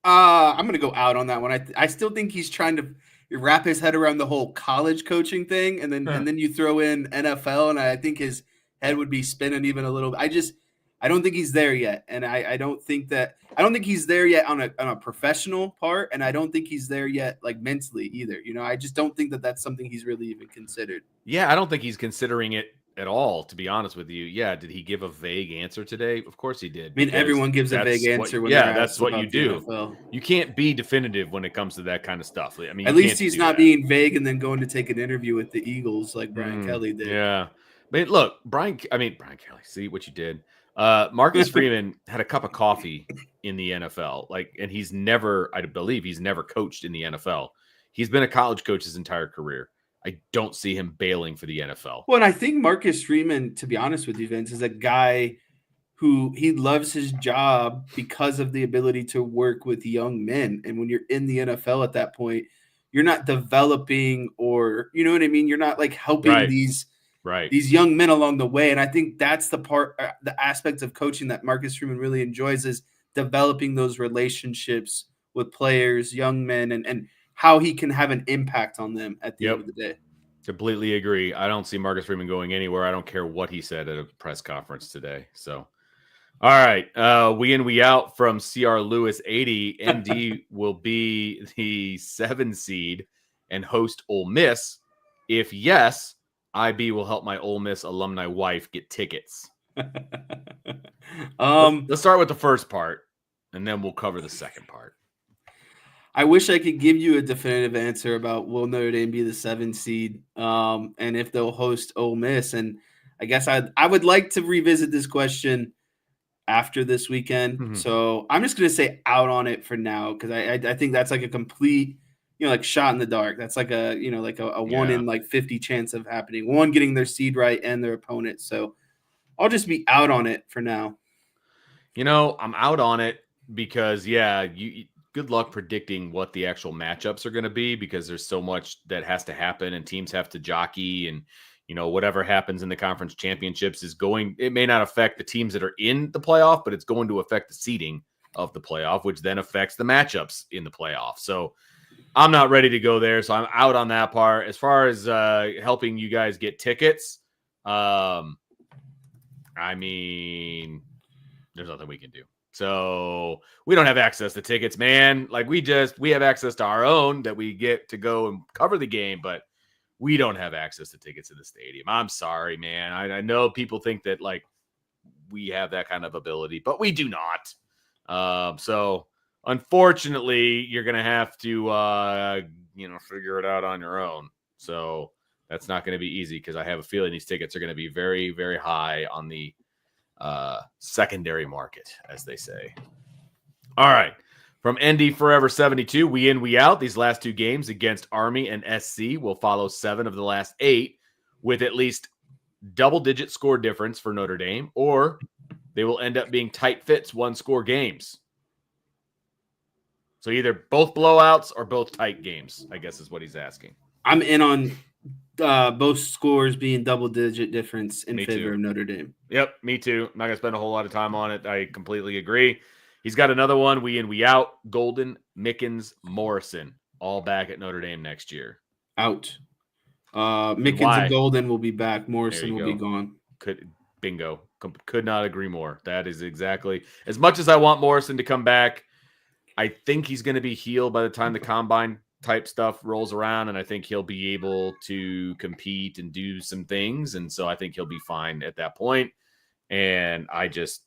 I'm going to go out on that one. I still think he's trying to wrap his head around the whole college coaching thing, and then you throw in NFL, and I think his head would be spinning even a little bit. I don't think he's there yet, and I don't think he's there yet on a professional part, and I don't think he's there yet like mentally either. I just don't think that that's something he's really even considered. Yeah, I don't think he's considering it at all, to be honest with you. Yeah, did he give a vague answer today? Of course he did. I mean, everyone gives a vague answer. That's what you do. NFL. You can't be definitive when it comes to that kind of stuff. I mean, at least he's not being vague and then going to take an interview with the Eagles like Brian Kelly did. Yeah, but look, Brian Kelly. See what you did. Marcus Freeman had a cup of coffee in the NFL, and I believe he's never coached in the NFL. He's been a college coach his entire career. I don't see him bailing for the NFL. Well, and I think Marcus Freeman, to be honest with you, Vince, is a guy who he loves his job because of the ability to work with young men. And when you're in the NFL at that point, you're not developing, or you know what I mean? You're not like helping these young men along the way. And I think that's the aspect of coaching that Marcus Freeman really enjoys, is developing those relationships with players, young men, and how he can have an impact on them at the end of the day. Completely agree. I don't see Marcus Freeman going anywhere. I don't care what he said at a press conference today. So, all right. We in, we out from CR Lewis 80. ND will be the 7 seed and host Ole Miss. If yes, IB will help my Ole Miss alumni wife get tickets. Let's start with the first part, and then we'll cover the second part. I wish I could give you a definitive answer about will Notre Dame be the 7 seed, and if they'll host Ole Miss. And I guess I would like to revisit this question after this weekend. Mm-hmm. So I'm just going to say out on it for now, because I think that's like a complete, like shot in the dark. That's like a 1 in 50 chance of happening. One, getting their seed right and their opponent. So I'll just be out on it for now. I'm out on it because, good luck predicting what the actual matchups are going to be, because there's so much that has to happen and teams have to jockey, and whatever happens in the conference championships it may not affect the teams that are in the playoff, but it's going to affect the seeding of the playoff, which then affects the matchups in the playoff. So I'm not ready to go there. So I'm out on that part. As far as helping you guys get tickets, I mean, there's nothing we can do. So we don't have access to tickets, man. We have access to our own that we get to go and cover the game, but we don't have access to tickets in the stadium. I'm sorry, man. I know people think that we have that kind of ability, but we do not. So unfortunately, you're going to have to, figure it out on your own. So that's not going to be easy because I have a feeling these tickets are going to be very, very high on the secondary market, as they say. All right. From ND Forever 72, we in, we out. These last two games against Army and SC will follow 7 of the last 8 with at least double-digit score difference for Notre Dame, or they will end up being tight fits, one-score games. So either both blowouts or both tight games, I guess is what he's asking. I'm in on both scores being double-digit difference in favor of Notre Dame. Yep, me too. I'm not going to spend a whole lot of time on it. I completely agree. He's got another one, we in, we out. Golden, Mickens, Morrison, all back at Notre Dame next year. Out. Mickens and Golden will be back. Morrison will be gone. Bingo. Could not agree more. That is exactly. As much as I want Morrison to come back, I think he's going to be healed by the time the combine type stuff rolls around, and I think he'll be able to compete and do some things, and so I think he'll be fine at that point. And I just,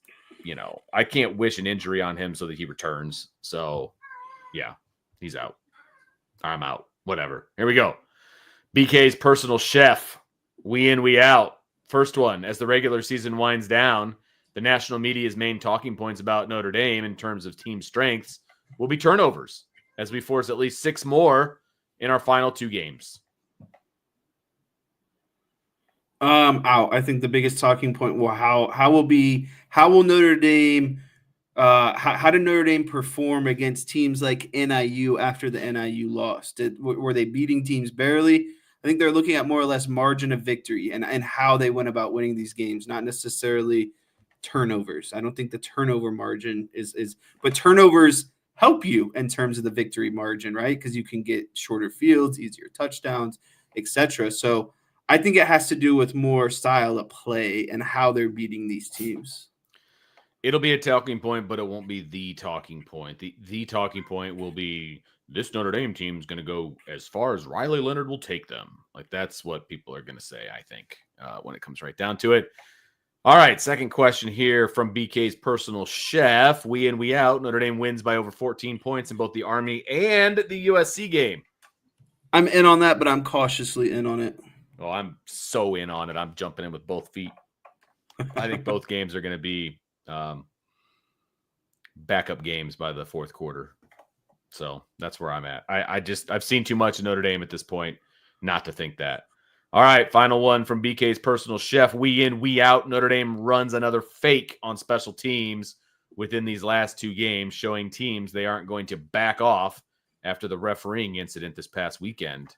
I can't wish an injury on him so that he returns. So, yeah, he's out. I'm out. Whatever. Here we go. BK's personal chef. We in, we out. First one, as the regular season winds down, the national media's main talking points about Notre Dame in terms of team strengths will be turnovers, as we force at least 6 more in our final 2 games. Out. I think the biggest talking point will how will Notre Dame how did Notre Dame perform against teams like NIU after the NIU loss? Were they beating teams barely? I think they're looking at more or less margin of victory and how they went about winning these games, not necessarily turnovers. I don't think the turnover margin is but turnovers help you in terms of the victory margin, right? Because you can get shorter fields, easier touchdowns, etc. So I think it has to do with more style of play and how they're beating these teams. It'll be a talking point, but it won't be the talking point. The talking point will be this Notre Dame team is going to go as far as Riley Leonard will take them. Like, that's what people are going to say, I think, when it comes right down to it. All right, second question here from BK's personal chef. We in, we out. Notre Dame wins by over 14 points in both the Army and the USC game. I'm in on that, but I'm cautiously in on it. Oh, I'm so in on it. I'm jumping in with both feet. I think both games are going to be backup games by the fourth quarter. So that's where I'm at. I've seen too much of Notre Dame at this point not to think that. All right, final one from BK's personal chef. We in, we out. Notre Dame runs another fake on special teams within these last 2 games, showing teams they aren't going to back off after the refereeing incident this past weekend.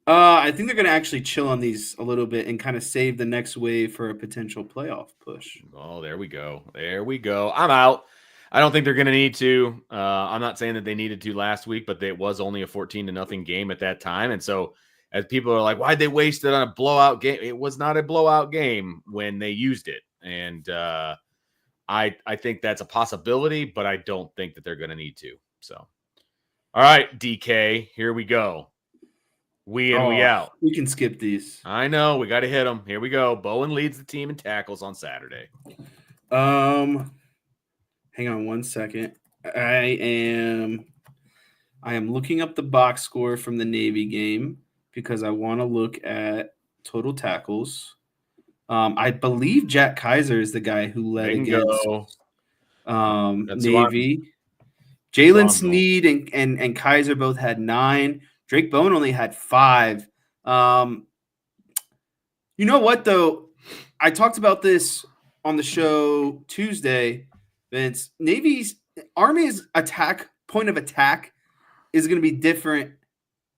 I think they're going to actually chill on these a little bit and kind of save the next wave for a potential playoff push. Oh, there we go. There we go. I'm out. I don't think they're going to need to. I'm not saying that they needed to last week, but it was only a 14-0 game at that time. And so as people are like, why'd they waste it on a blowout game? It was not a blowout game when they used it. And I think that's a possibility, but I don't think that they're going to need to. So, all right, DK, here we go. We in, we out. We can skip these. I know. We got to hit them. Here we go. Bowen leads the team in tackles on Saturday. Hang on one second. I am looking up the box score from the Navy game because I want to look at total tackles. I believe Jack Kaiser is the guy who led against Navy. Jalen Sneed and Kaiser both had 9. Drake Bowen only had 5. You know what, though? I talked about this on the show Tuesday, Vince. Army's point of attack is going to be different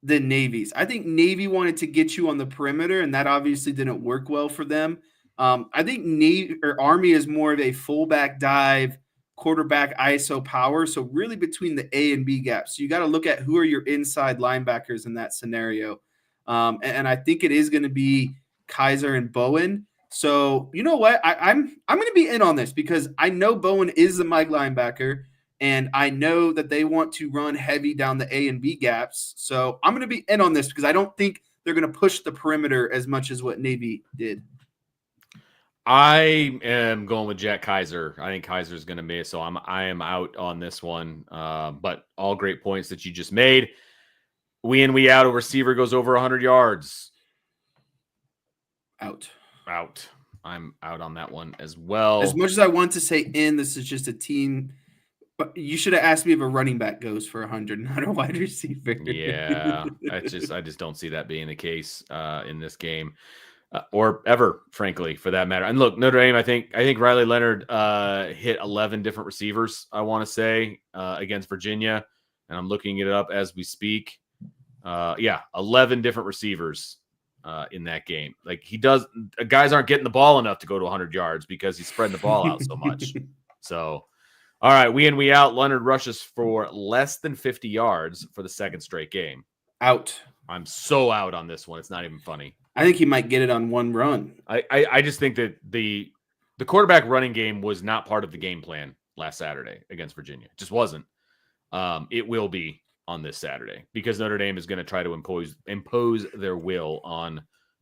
than Navy's. I think Navy wanted to get you on the perimeter, and that obviously didn't work well for them. I think Army is more of a fullback dive, quarterback ISO power. So really between the A and B gaps. So you got to look at who are your inside linebackers in that scenario. And I think it is going to be Kaiser and Bowen. So you know what? I'm going to be in on this because I know Bowen is the Mike linebacker, and I know that they want to run heavy down the A and B gaps. So I'm going to be in on this because I don't think they're going to push the perimeter as much as what Navy did. I am going with Jack Kaiser. I think Kaiser is going to miss, so I am out on this one. But all great points that you just made. We in, we out. A receiver goes over 100 yards. Out. I'm out on that one as well. As much as I want to say in, this is just a team. But you should have asked me if a running back goes for 100, not a wide receiver. Yeah, I just don't see that being the case in this game. Or ever, frankly, for that matter. And look, Notre Dame, I think Riley Leonard hit 11 different receivers, I want to say, against Virginia. And I'm looking it up as we speak. 11 different receivers in that game. Like guys aren't getting the ball enough to go to 100 yards because he's spreading the ball out so much. So, all right, we in, we out. Leonard rushes for less than 50 yards for the second straight game. Out. I'm so out on this one. It's not even funny. I think he might get it on one run. I just think that the quarterback running game was not part of the game plan last Saturday against Virginia. It just wasn't. It will be on this Saturday because Notre Dame is going to try to impose their will on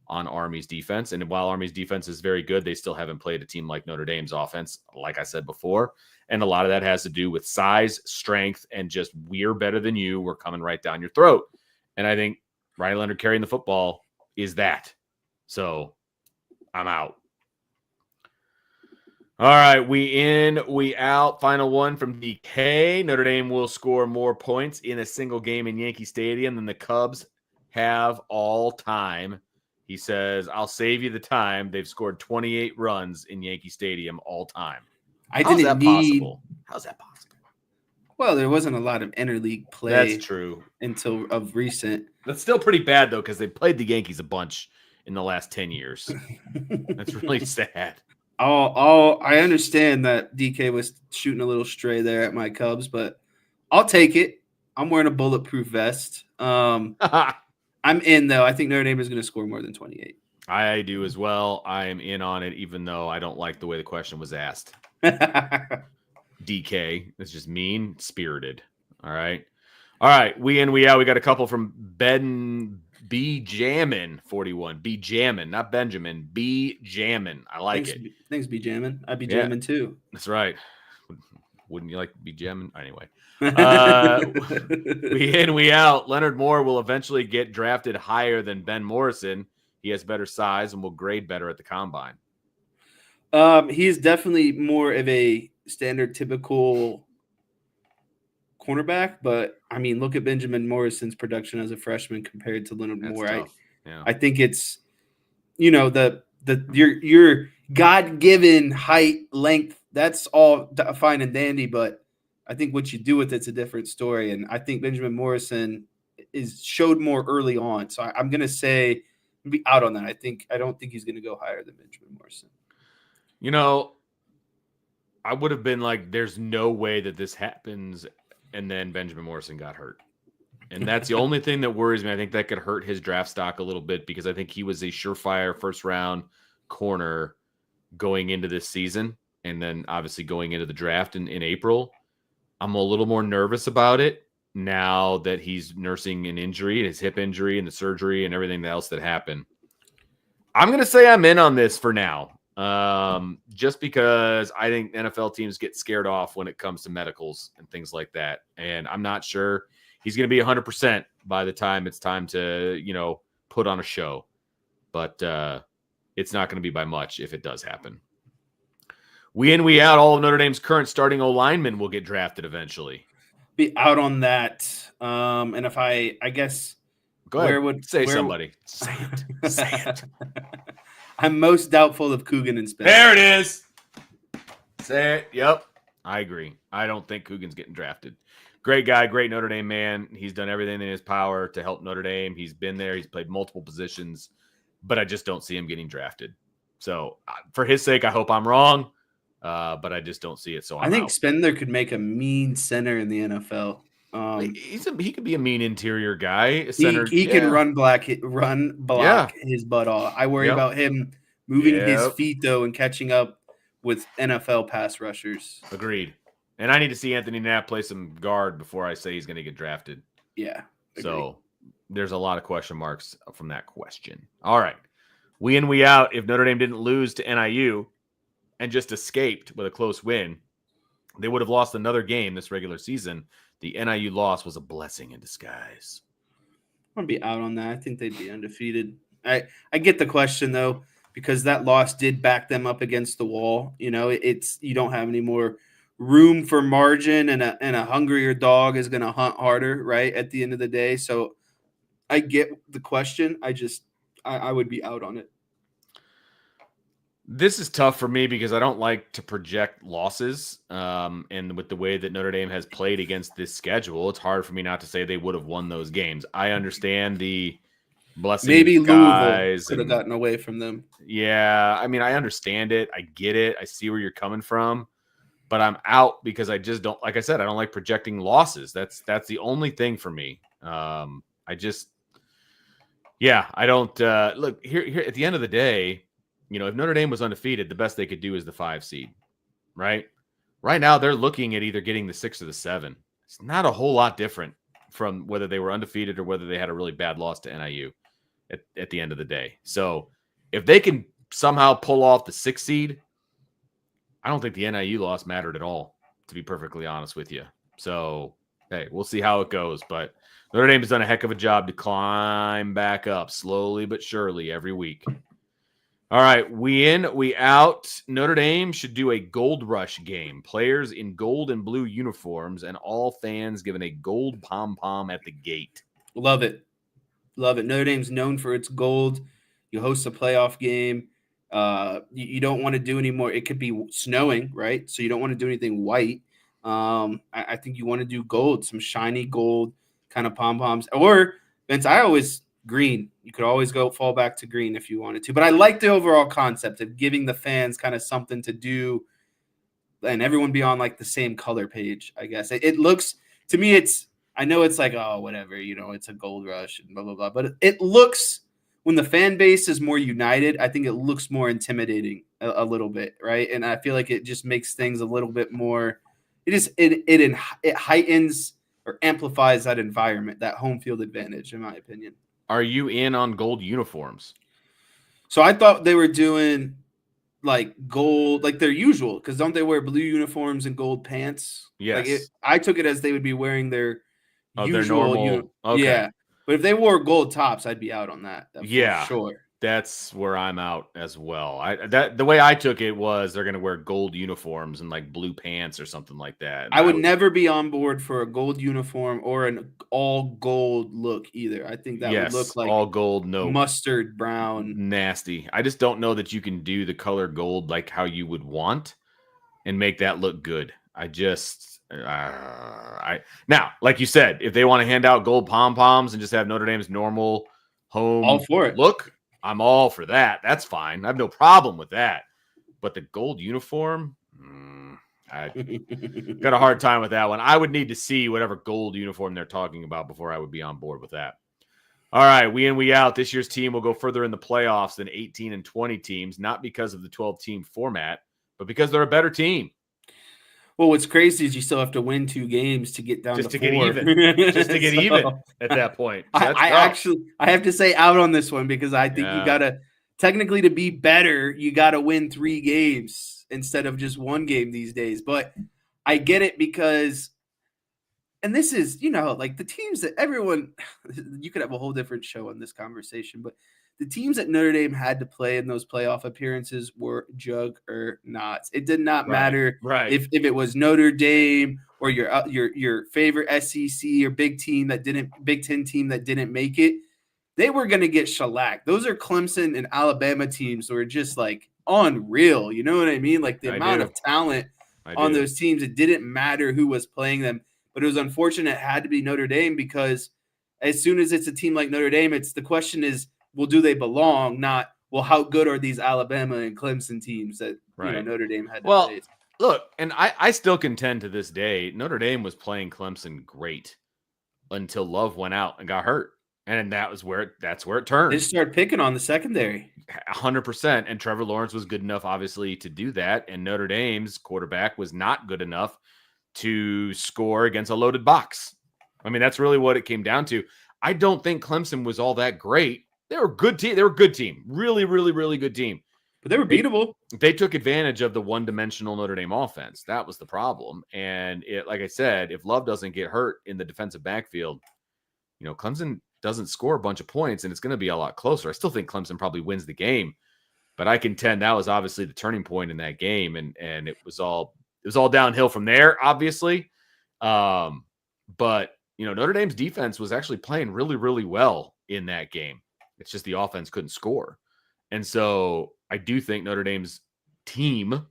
Army's defense. And while Army's defense is very good, they still haven't played a team like Notre Dame's offense, like I said before. And a lot of that has to do with size, strength, and just we're better than you. We're coming right down your throat. And I think Riley Leonard carrying the football is that. So I'm out. All right, we in, we out. Final one from DK. Notre Dame will score more points in a single game in Yankee Stadium than the Cubs have all time. He says, I'll save you the time. They've scored 28 runs in Yankee Stadium all time. How's that possible? Well, there wasn't a lot of interleague play. That's true. Until of recent. That's still pretty bad, though, because they played the Yankees a bunch in the last 10 years. That's really sad. I understand that DK was shooting a little stray there at my Cubs, but I'll take it. I'm wearing a bulletproof vest. I'm in, though. I think Notre Dame is going to score more than 28. I do as well. I am in on it, even though I don't like the way the question was asked. DK. It's just mean-spirited. All right. We in, we out. We got a couple from Ben B. Jammin 41. B. Jammin, not Benjamin. B. Jammin. I like it. Thanks, B. Jammin. I'd be jamming too. That's right. Wouldn't you like to be jamming? Anyway. We in, we out. Leonard Moore will eventually get drafted higher than Ben Morrison. He has better size and will grade better at the combine. He's definitely more of a standard, typical cornerback, but I mean, look at Benjamin Morrison's production as a freshman compared to Leonard Moore. I think it's, your God-given height, length, that's all fine and dandy, but I think what you do with it's a different story. And I think Benjamin Morrison showed more early on. So I'm going to say be out on that. I don't think he's going to go higher than Benjamin Morrison. I would have been like, there's no way that this happens. And then Benjamin Morrison got hurt. And that's the only thing that worries me. I think that could hurt his draft stock a little bit because I think he was a surefire first-round corner going into this season. And then obviously going into the draft in April. I'm a little more nervous about it now that he's nursing an injury, his hip injury and the surgery and everything else that happened. I'm going to say I'm in on this for now. Just because I think NFL teams get scared off when it comes to medicals and things like that. And I'm not sure he's going to be 100% by the time it's time to, put on a show, but, it's not going to be by much if it does happen. We in, we out. All of Notre Dame's current starting O-linemen will get drafted eventually. Be out on that. And if I guess, go ahead. Somebody. Say it. Say it. I'm most doubtful of Coogan and Spence. There it is. Say it. Yep. I agree. I don't think Coogan's getting drafted. Great guy, great Notre Dame man. He's done everything in his power to help Notre Dame. He's been there. He's played multiple positions, but I just don't see him getting drafted. So for his sake, I hope I'm wrong, but I just don't see it. So I think Spender could make a mean center in the NFL. He could be a mean interior guy. He can run block his butt off. I worry about him moving his feet though and catching up with NFL pass rushers. Agreed. And I need to see Anthony Knapp play some guard before I say he's going to get drafted. Yeah. Agreed. So there's a lot of question marks from that question. All right. We in, we out. If Notre Dame didn't lose to NIU, and just escaped with a close win, they would have lost another game this regular season. The NIU loss was a blessing in disguise. I'm gonna be out on that. I think they'd be undefeated. I get the question though, because that loss did back them up against the wall. You know, it's you don't have any more room for margin, and a hungrier dog is gonna hunt harder, right? At the end of the day. So I get the question. I would be out on it. This is tough for me because I don't like to project losses. And with the way that Notre Dame has played against this schedule, it's hard for me not to say they would have won those games. I understand the blessing. Maybe Louisville could have and, gotten away from them. Yeah, I mean, I understand it. I get it. I see where you're coming from. But I'm out because I just don't, like I said, I don't like projecting losses. That's the only thing for me. I don't look here at the end of the day. You know, if Notre Dame was undefeated, the best they could do is the 5 seed, right? Right now, they're looking at either getting the 6 or the 7. It's not a whole lot different from whether they were undefeated or whether they had a really bad loss to NIU at the end of the day. So if they can somehow pull off the 6 seed, I don't think the NIU loss mattered at all, to be perfectly honest with you. So, hey, we'll see how it goes. But Notre Dame has done a heck of a job to climb back up slowly but surely every week. All right, we in, we out. Notre Dame should do a gold rush game. Players in gold and blue uniforms and all fans given a gold pom-pom at the gate. Love it. Love it. Notre Dame's known for its gold. You host a playoff game. You don't want to do any more. It could be snowing, right? So you don't want to do anything white. I think you want to do gold, some shiny gold kind of pom-poms. Or, Vince, green. You could always fall back to green if you wanted to. But I like the overall concept of giving the fans kind of something to do and everyone be on like the same color page, I guess. It looks, to me, I know it's like, oh, whatever, you know, it's a gold rush and blah, blah, blah. But it looks, when the fan base is more united, I think it looks more intimidating a little bit, right? And I feel like it just makes things a little bit more, it heightens or amplifies that environment, that home field advantage, in my opinion. Are you in on gold uniforms? So I thought they were doing like gold, like their usual, because don't they wear blue uniforms and gold pants? Yes. I took it as they would be wearing their usual. Their normal. Okay. Yeah. But if they wore gold tops, I'd be out on that. For sure. That's where I'm out as well. The way I took it was they're going to wear gold uniforms and like blue pants or something like that. And I would never be on board for a gold uniform or an all gold look either. I think that would look like all gold, no mustard brown, nasty. I just don't know that you can do the color gold like how you would want and make that look good. Now, like you said, if they want to hand out gold pom poms and just have Notre Dame's normal home all for it. Look, I'm all for that. That's fine. I have no problem with that. But the gold uniform, I got a hard time with that one. I would need to see whatever gold uniform they're talking about before I would be on board with that. All right, we in, we out. This year's team will go further in the playoffs than 18 and 20 teams, not because of the 12-team format, but because they're a better team. Well, what's crazy is you still have to win 2 games to get down just to 4. Get even. Just to get even at that point. So I have to say out on this one because I think you got to technically, to be better, you got to win 3 games instead of just 1 game these days. But I get it because, and this is, you know, like the teams that everyone, you could have a whole different show on this conversation, but the teams that Notre Dame had to play in those playoff appearances were juggernauts. It did not matter if it was Notre Dame or your favorite SEC or Big Ten team that didn't make it. They were going to get shellacked. Those are Clemson and Alabama teams who are just like unreal. You know what I mean? Like the amount of talent on those teams. It didn't matter who was playing them, but it was unfortunate it had to be Notre Dame because as soon as it's a team like Notre Dame, the question is, well, do they belong? Not, well, how good are these Alabama and Clemson teams that Notre Dame had to face? Look, and I still contend to this day, Notre Dame was playing Clemson great until Love went out and got hurt. And that's where it turned. They started picking on the secondary. 100%. And Trevor Lawrence was good enough, obviously, to do that. And Notre Dame's quarterback was not good enough to score against a loaded box. I mean, that's really what it came down to. I don't think Clemson was all that great. They were a good team. They were a good team. Really, really, really good team. But they were beatable. They took advantage of the one-dimensional Notre Dame offense. That was the problem. And like I said, if Love doesn't get hurt in the defensive backfield, Clemson doesn't score a bunch of points, and it's going to be a lot closer. I still think Clemson probably wins the game, but I contend that was obviously the turning point in that game, and it was all downhill from there, obviously. But Notre Dame's defense was actually playing really, really well in that game. It's just the offense couldn't score, and so I do think Notre Dame's team,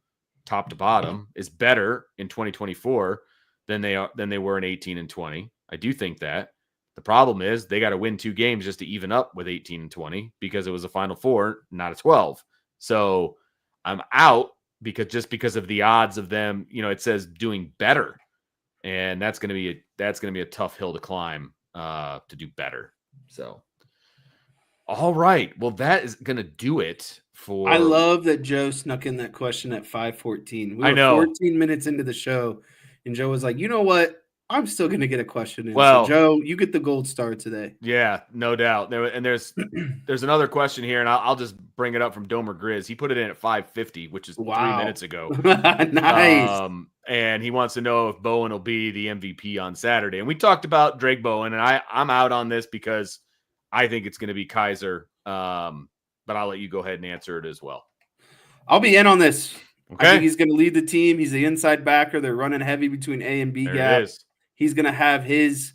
top to bottom, is better in 2024 than they were in 18 and 20. I do think that. The problem is they got to win 2 games just to even up with 18 and 20 because it was a Final Four, not a 12. So I'm out because of the odds of them. It says doing better, and that's going to be a tough hill to climb to do better. So, all right, well, that is going to do it for. I love that Joe snuck in that question at 5:14. We were 14 minutes into the show, and Joe was like, "You know what? I'm still going to get a question in." Well, so Joe, you get the gold star today. Yeah, no doubt. There's another question here, and I'll just bring it up from Domer Grizz. He put it in at 5:50, which is 3 minutes ago. Nice. And he wants to know if Bowen will be the MVP on Saturday. And we talked about Drake Bowen, and I'm out on this because I think it's going to be Kaiser. But I'll let you go ahead and answer it as well. I'll be in on this. Okay. I think he's going to lead the team. He's the inside backer. They're running heavy between A and B gap. He's going to have his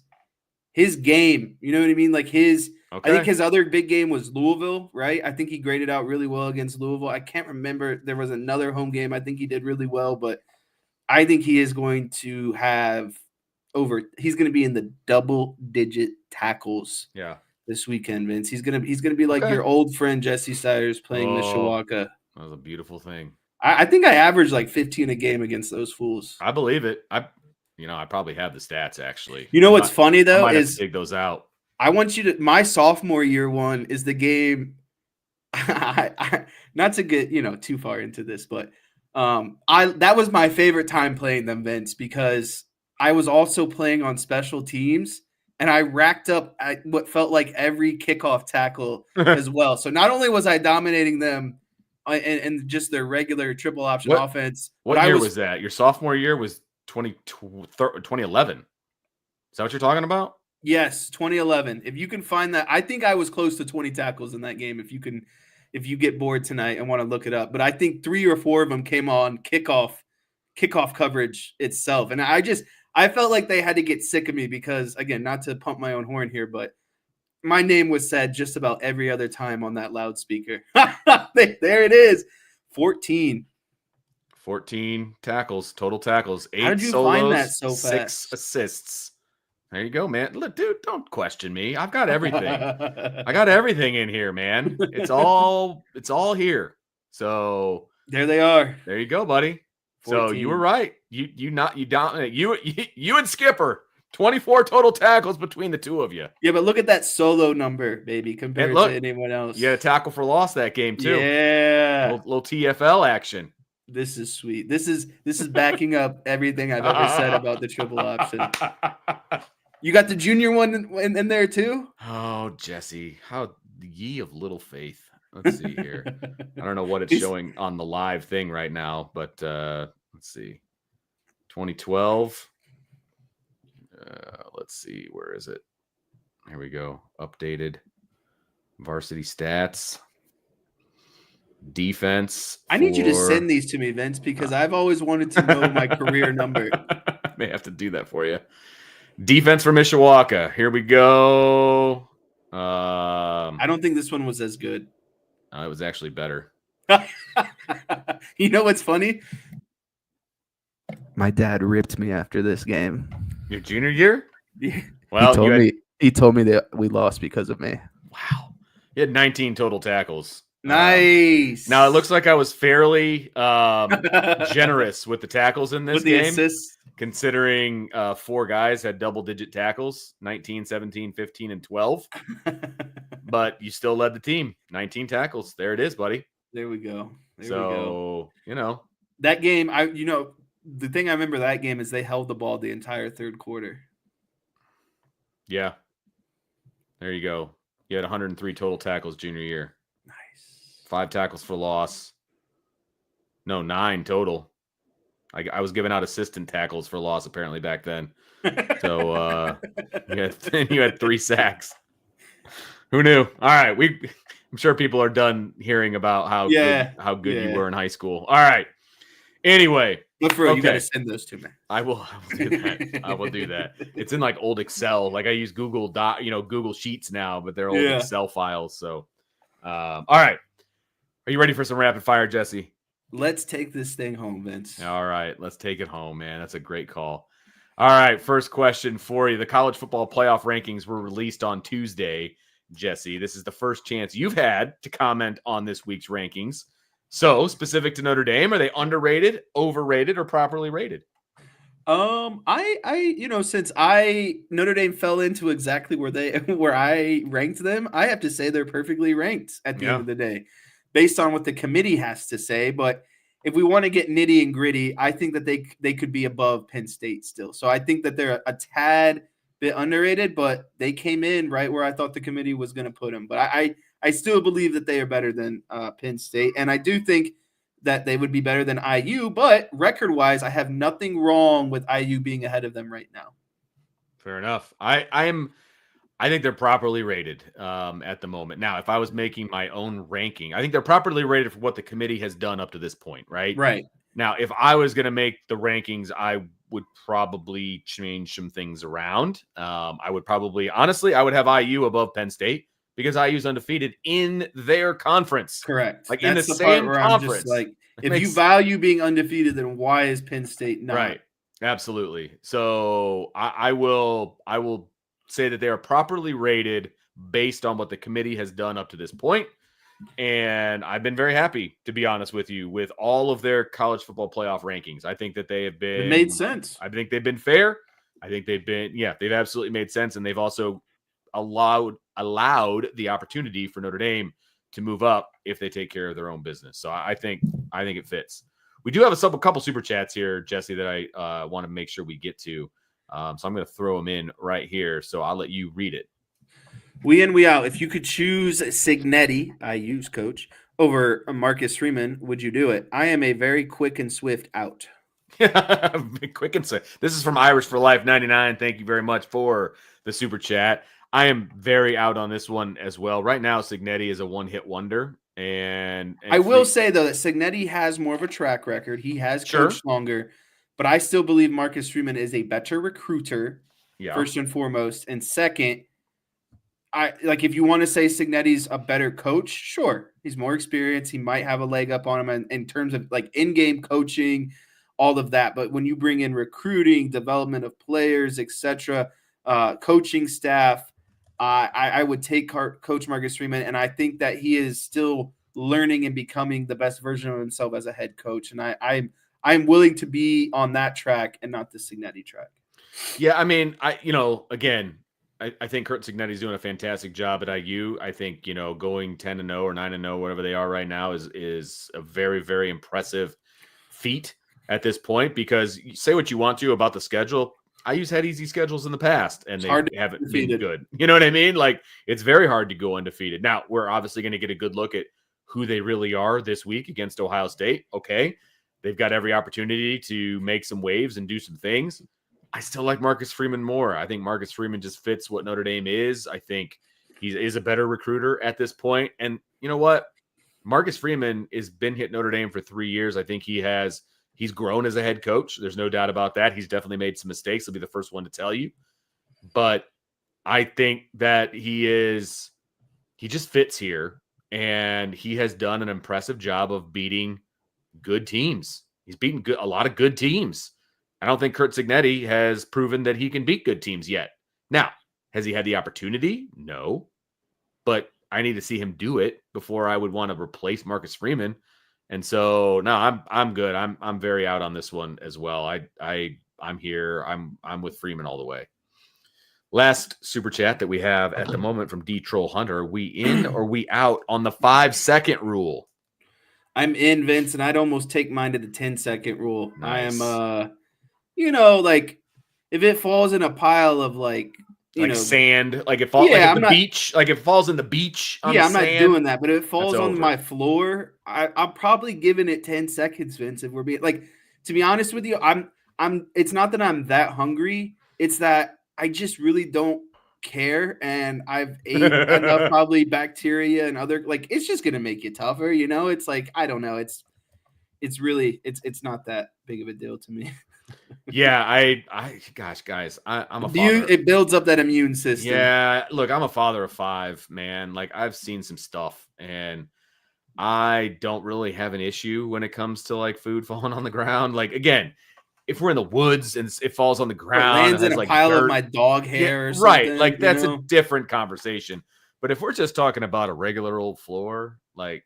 game. You know what I mean? Like I think his other big game was Louisville, right? I think he graded out really well against Louisville. I can't remember. There was another home game. I think he did really well, but I think he is going to have he's going to be in the double-digit tackles. Yeah. This weekend, Vince. He's gonna be like your old friend Jesse Siders playing Mishawaka. That was a beautiful thing. I think I averaged like 15 a game against those fools. I believe it. I probably have the stats actually. What's funny though I might have to dig those out. I want you to. My sophomore year one is the game. Not to get too far into this, but that was my favorite time playing them, Vince, because I was also playing on special teams. And I racked up what felt like every kickoff tackle as well. So not only was I dominating them and just their regular triple option offense. What year was that? Your sophomore year was 2011. Is that what you're talking about? Yes, 2011. If you can find that, I think I was close to 20 tackles in that game. If you get bored tonight and want to look it up, but I think 3 or 4 of them came on kickoff coverage itself, and I felt like they had to get sick of me because, again, not to pump my own horn here, but my name was said just about every other time on that loudspeaker. There it is. 14 tackles, total tackles, 8 How did you solos, find that so 6 fast? assists. There you go, man. Look, dude, don't question me. I've got everything. I got everything in here, man. It's all here. So there they are. There you go, buddy. 14. So you were right. You dominate. You and Skipper, 24 total tackles between the two of you. Yeah, but look at that solo number, baby, compared to anyone else. You had a tackle for loss that game too. Yeah, little TFL action. This is sweet. This is backing up everything I've ever said about the triple option. You got the junior one in there too? Oh, Jesse, how ye of little faith. Let's see here. I don't know what it's showing on the live thing right now, but let's see. 2012. Let's see. Where is it? Here we go. Updated varsity stats. Defense. I need you to send these to me, Vince, because I've always wanted to know my career number. I may have to do that for you. Defense for Mishawaka. Here we go. I don't think this one was as good. It was actually better. You know what's funny? My dad ripped me after this game. Your junior year? Yeah. Well, he told me that we lost because of me. Wow. He had 19 total tackles. Nice. Now, it looks like I was fairly generous with the tackles in this game. Assists. Considering 4 guys had double-digit tackles, 19, 17, 15, and 12. But you still led the team. 19 tackles. There it is, buddy. There we go. That game, the thing I remember that game is they held the ball the entire third quarter. Yeah. There you go. You had 103 total tackles junior year. Nice. 5 tackles for loss. No, 9 total. I was giving out assistant tackles for loss apparently back then. So you had 3 sacks. Who knew? All right, I'm sure people are done hearing about how good you were in high school. All right. Anyway, Look for you got to send those to me. I will do that. I will do that. It's in like old Excel. Like I use Google Google Sheets now, but they're old Excel files. So, all right. Are you ready for some rapid fire, Jesse? Let's take this thing home, Vince. All right, let's take it home, man. That's a great call. All right, first question for you. The college football playoff rankings were released on Tuesday, Jesse. This is the first chance you've had to comment on this week's rankings. So, specific to Notre Dame, are they underrated, overrated, or properly rated? Since Notre Dame fell into exactly where I ranked them, I have to say they're perfectly ranked at the end of the day, based on what the committee has to say. But if we want to get nitty and gritty, I think that they could be above Penn State still. So I think that they're a tad bit underrated, but they came in right where I thought the committee was going to put them. But I still believe that they are better than Penn State, and I do think that they would be better than IU, but record-wise, I have nothing wrong with IU being ahead of them right now. Fair enough. I think they're properly rated at the moment. Now, if I was making my own ranking, I think they're properly rated for what the committee has done up to this point, right? Right. Now, if I was going to make the rankings, I would probably change some things around. I would have IU above Penn State because IU's undefeated in their conference. Correct. Like in the same conference. If you value being undefeated, then why is Penn State not? Right. Absolutely. So I will say that they are properly rated based on what the committee has done up to this point. And I've been very happy, to be honest with you, with all of their college football playoff rankings. I think that they have been made sense. I think they've been fair. I think they've absolutely made sense. And they've also allowed the opportunity for Notre Dame to move up if they take care of their own business. So I think it fits. We do have a couple super chats here, Jesse, that I want to make sure we get to. So I'm going to throw them in right here. So I'll let you read it. We in, we out. If you could choose Cignetti, IU's coach, over Marcus Freeman, would you do it? I am a very quick and swift out. Quick and swift. This is from Irish for Life 99. Thank you very much for the super chat. I am very out on this one as well. Right now, Cignetti is a one-hit wonder. And I will say, though, that Cignetti has more of a track record. He has coached longer. But I still believe Marcus Freeman is a better recruiter, first and foremost. And second, if you want to say Cignetti's a better coach, sure. He's more experienced. He might have a leg up on him in terms of like in-game coaching, all of that. But when you bring in recruiting, development of players, etc., coaching staff, I would take Coach Marcus Freeman, and I think that he is still learning and becoming the best version of himself as a head coach. And I'm willing to be on that track and not the Cignetti track. Yeah, I mean, again, I think Curt Cignetti's doing a fantastic job at IU. I think, going 10-0 or 9-0, whatever they are right now, is a very, very impressive feat at this point, because you say what you want to about the schedule. IU's had easy schedules in the past, and they haven't been good. You know what I mean? Like, it's very hard to go undefeated. Now, we're obviously going to get a good look at who they really are this week against Ohio State. Okay. They've got every opportunity to make some waves and do some things. I still like Marcus Freeman more. I think Marcus Freeman just fits what Notre Dame is. I think he is a better recruiter at this point. And you know what? Marcus Freeman has been hit Notre Dame for 3 years. I think he's grown as a head coach. There's no doubt about that. He's definitely made some mistakes. He'll be the first one to tell you. But I think that he just fits here, and he has done an impressive job of beating good teams. He's beaten a lot of good teams. I don't think Curt Cignetti has proven that he can beat good teams yet. Now, has he had the opportunity? No. But I need to see him do it before I would want to replace Marcus Freeman. And so, no, I'm good. I'm very out on this one as well. I'm here. I'm with Freeman all the way. Last super chat that we have at the moment from D Troll Hunter. Are we in or we out on the 5-second rule? I'm in, Vince, and I'd almost take mine to the 10-second rule. Nice. I am, if it falls in a pile of you like know, sand, like it falls like at the beach, like it falls in the beach on the I'm not sand. doing that. But if it falls on over. my floor, I'm probably giving it 10 seconds, Vince. If we're being like, to be honest with you, it's not that I'm that hungry. It's that I just really don't care, and I've ate enough probably bacteria and other, like, it's just gonna make you tougher, you know. It's like, I don't know. It's really it's not that big of a deal to me. Yeah, gosh, guys, I'm a father. It builds up that immune system. Yeah, look, I'm a father of 5, man. Like, I've seen some stuff, and I don't really have an issue when it comes to like food falling on the ground. Like, again, if we're in the woods and it falls on the ground, Or lands and in a like pile dirt, of my dog hair, or right? something, Like, that's a different conversation. But if we're just talking about a regular old floor, like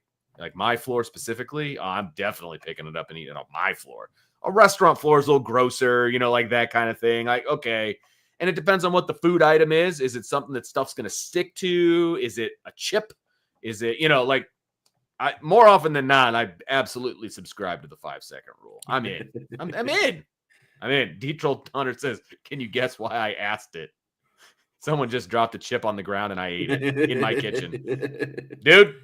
my floor specifically, I'm definitely picking it up and eating it off my floor. A restaurant floor is a little grosser, you know, like that kind of thing. Like, okay. And it depends on what the food item is. Is it something that stuff's going to stick to? Is it a chip? Is it, you know, like, more often than not, I absolutely subscribe to the 5-second rule. I'm in. I'm in. I'm in. Deep Troll Hunter says, can you guess why I asked it? Someone just dropped a chip on the ground and I ate it in my kitchen. Dude,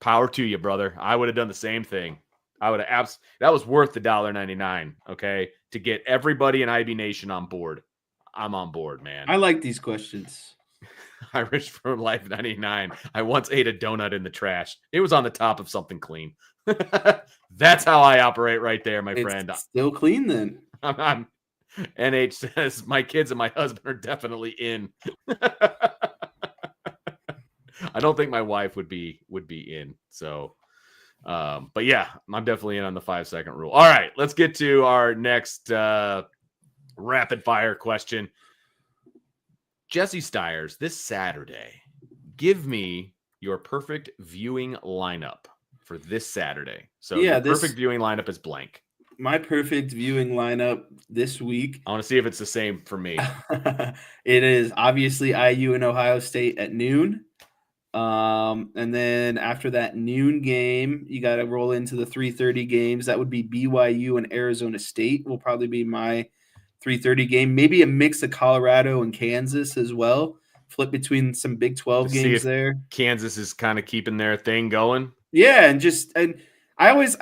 power to you, brother. I would have done the same thing. I would have that was worth the $1.99, okay? To get everybody in IB Nation on board. I'm on board, man. I like these questions. Irish for Life 99. I once ate a donut in the trash. It was on the top of something clean. That's how I operate right there, my friend. Still clean then. I'm NH says my kids and my husband are definitely in. I don't think my wife would be in. So but yeah, I'm definitely in on the 5-second rule. All right, let's get to our next rapid fire question. Jesse Stiers, this Saturday, give me your perfect viewing lineup for this Saturday. So the perfect viewing lineup is blank. My perfect viewing lineup this week. I want to see if it's the same for me. It is obviously IU and Ohio State at noon. And then after that noon game, you got to roll into the 3:30 games. That would be BYU and Arizona State will probably be my 3:30 game. Maybe a mix of Colorado and Kansas as well. Flip between some Big 12 games there. Kansas is kind of keeping their thing going. Yeah, and I always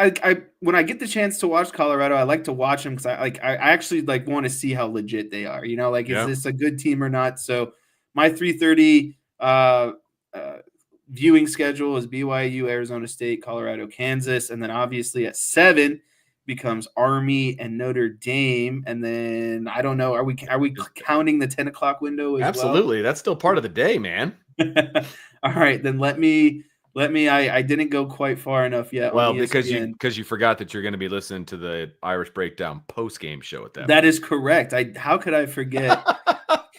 when I get the chance to watch Colorado, I like to watch them because I actually like want to see how legit they are. You know, like, is this a good team or not? So my 3:30 viewing schedule is BYU, Arizona State, Colorado, Kansas, and then obviously at 7 becomes Army and Notre Dame, and then I don't know. Are we counting the 10 o'clock window as Absolutely, that's still part of the day, man. All right, then let me. I didn't go quite far enough yet. Well, because you forgot that you're going to be listening to the Irish Breakdown post game show at that. That is correct. How could I forget?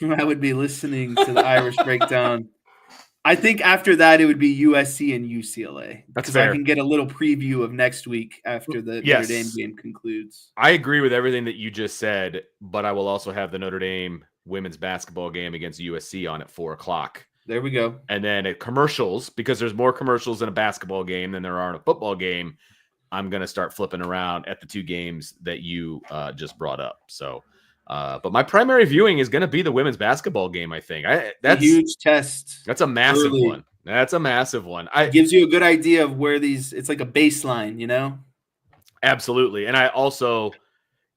I would be listening to the Irish Breakdown. I think after that it would be USC and UCLA. That's fair. I can get a little preview of next week after the Notre Dame game concludes. I agree with everything that you just said, but I will also have the Notre Dame women's basketball game against USC on at 4:00. There we go. And then at commercials, because there's more commercials in a basketball game than there are in a football game, I'm going to start flipping around at the two games that you just brought up. So, but my primary viewing is going to be the women's basketball game, I think. That's a huge test. That's a massive one. That's a massive one. It gives you a good idea of where it's like a baseline, you know? Absolutely. And I also,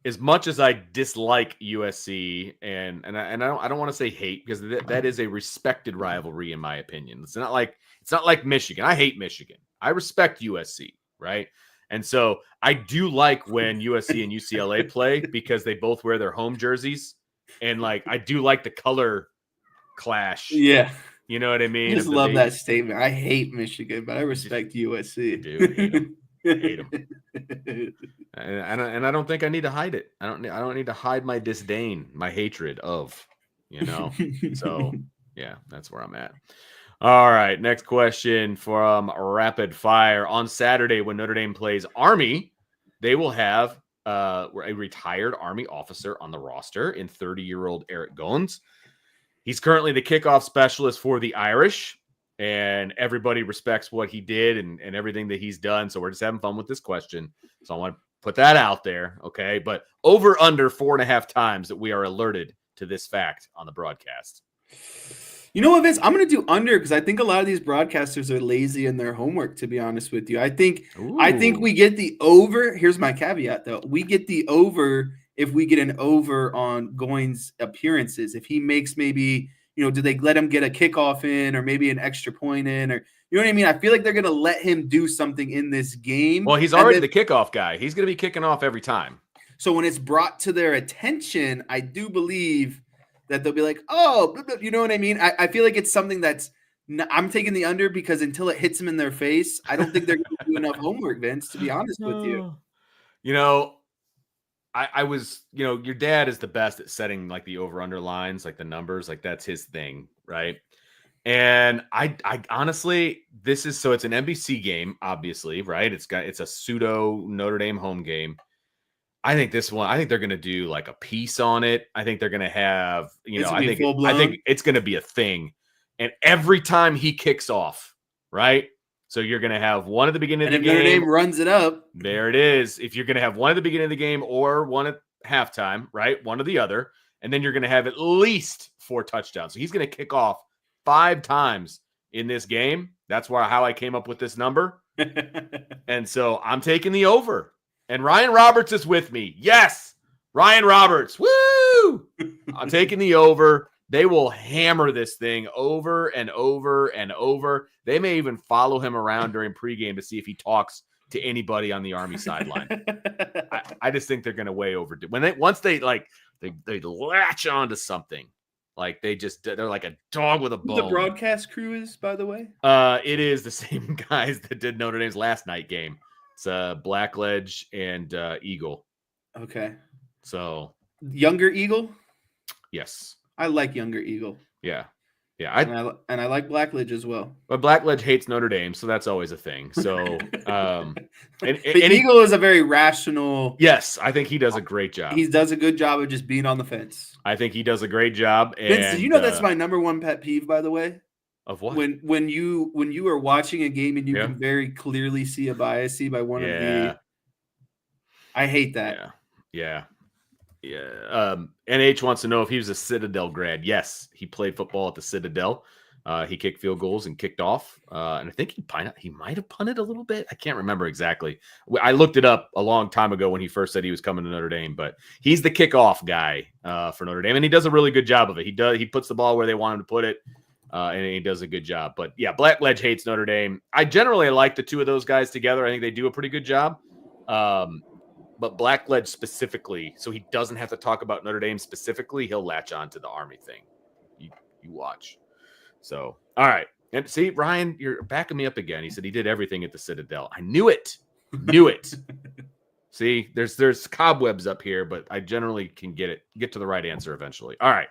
as much as I dislike USC and I don't want to say hate, because that is a respected rivalry in my opinion. It's not like Michigan. I hate Michigan. I respect USC, right? And so I do like when USC and UCLA play because they both wear their home jerseys, and like I do like the color clash. Yeah, you know what I mean. I just love that statement. I hate Michigan, but I respect USC. Dude, hate them. Hate them. And I don't think I need to hide it. I don't need to hide my disdain, my hatred of, you know. So yeah, that's where I'm at. All right, next question from Rapid Fire. On Saturday, when Notre Dame plays Army, they will have a retired Army officer on the roster in 30-year-old Eric Goins. He's currently the kickoff specialist for the Irish, and everybody respects what he did and everything that he's done. So we're just having fun with this question. So I want to put that out there, okay? But over under 4.5 times that we are alerted to this fact on the broadcast. You know what, Vince? I'm going to do under because I think a lot of these broadcasters are lazy in their homework, to be honest with you. I think we get the over. Here's my caveat, though. We get the over if we get an over on Goins' appearances. If he makes maybe, do they let him get a kickoff in or maybe an extra point in, or you know what I mean? I feel like they're going to let him do something in this game. Well, he's already the kickoff guy. He's going to be kicking off every time. So when it's brought to their attention, I do believe that they'll be like, oh, you know what I mean? I feel like it's something that's I'm taking the under because until it hits them in their face, I don't think they're going to do enough homework, Vince, to be honest with you. I was, your dad is the best at setting like the over-under lines, like the numbers, like that's his thing, right? And I honestly, it's an NBC game, obviously, right? It's a pseudo Notre Dame home game. I think they're going to do like a piece on it. I think they're going to have, I think it's going to be a thing. And every time he kicks off, right? So you're going to have one at the beginning of the game. Notre Dame runs it up. There it is. If you're going to have one at the beginning of the game or one at halftime, right? One or the other. And then you're going to have at least 4 touchdowns. So he's going to kick off 5 times in this game. That's how I came up with this number. And so I'm taking the over. And Ryan Roberts is with me. Yes, Ryan Roberts. Woo! I'm taking the over. They will hammer this thing over and over and over. They may even follow him around during pregame to see if he talks to anybody on the Army sideline. I just think they're going to way overdo. Once they latch onto something, like they're like a dog with a bone. The broadcast crew is, by the way. It is the same guys that did Notre Dame's last night game. It's Blackledge and Eagle. Okay. So younger Eagle? Yes. I like younger Eagle. Yeah. And I like Blackledge as well. But Blackledge hates Notre Dame, so that's always a thing. So Eagle is a very rational. Yes, I think he does a great job. He does a good job of just being on the fence. I think he does a great job. Vince, did you know that's my number one pet peeve, by the way? Of what? When you are watching a game and you can very clearly see a bias by one of the. I hate that. Yeah. NH wants to know if he was a Citadel grad. Yes, he played football at the Citadel. He kicked field goals and kicked off. And I think he might have punted a little bit. I can't remember exactly. I looked it up a long time ago when he first said he was coming to Notre Dame, but he's the kickoff guy for Notre Dame, and he does a really good job of it. He puts the ball where they want him to put it, and he does a good job. But yeah, Blackledge hates Notre Dame. I generally like the two of those guys together. I think they do a pretty good job. But Blackledge specifically, so he doesn't have to talk about Notre Dame specifically, he'll latch on to the Army thing. You watch. So, all right. And see, Ryan, you're backing me up again. He said he did everything at the Citadel. I knew it. See, there's cobwebs up here, but I generally can get to the right answer eventually. All right.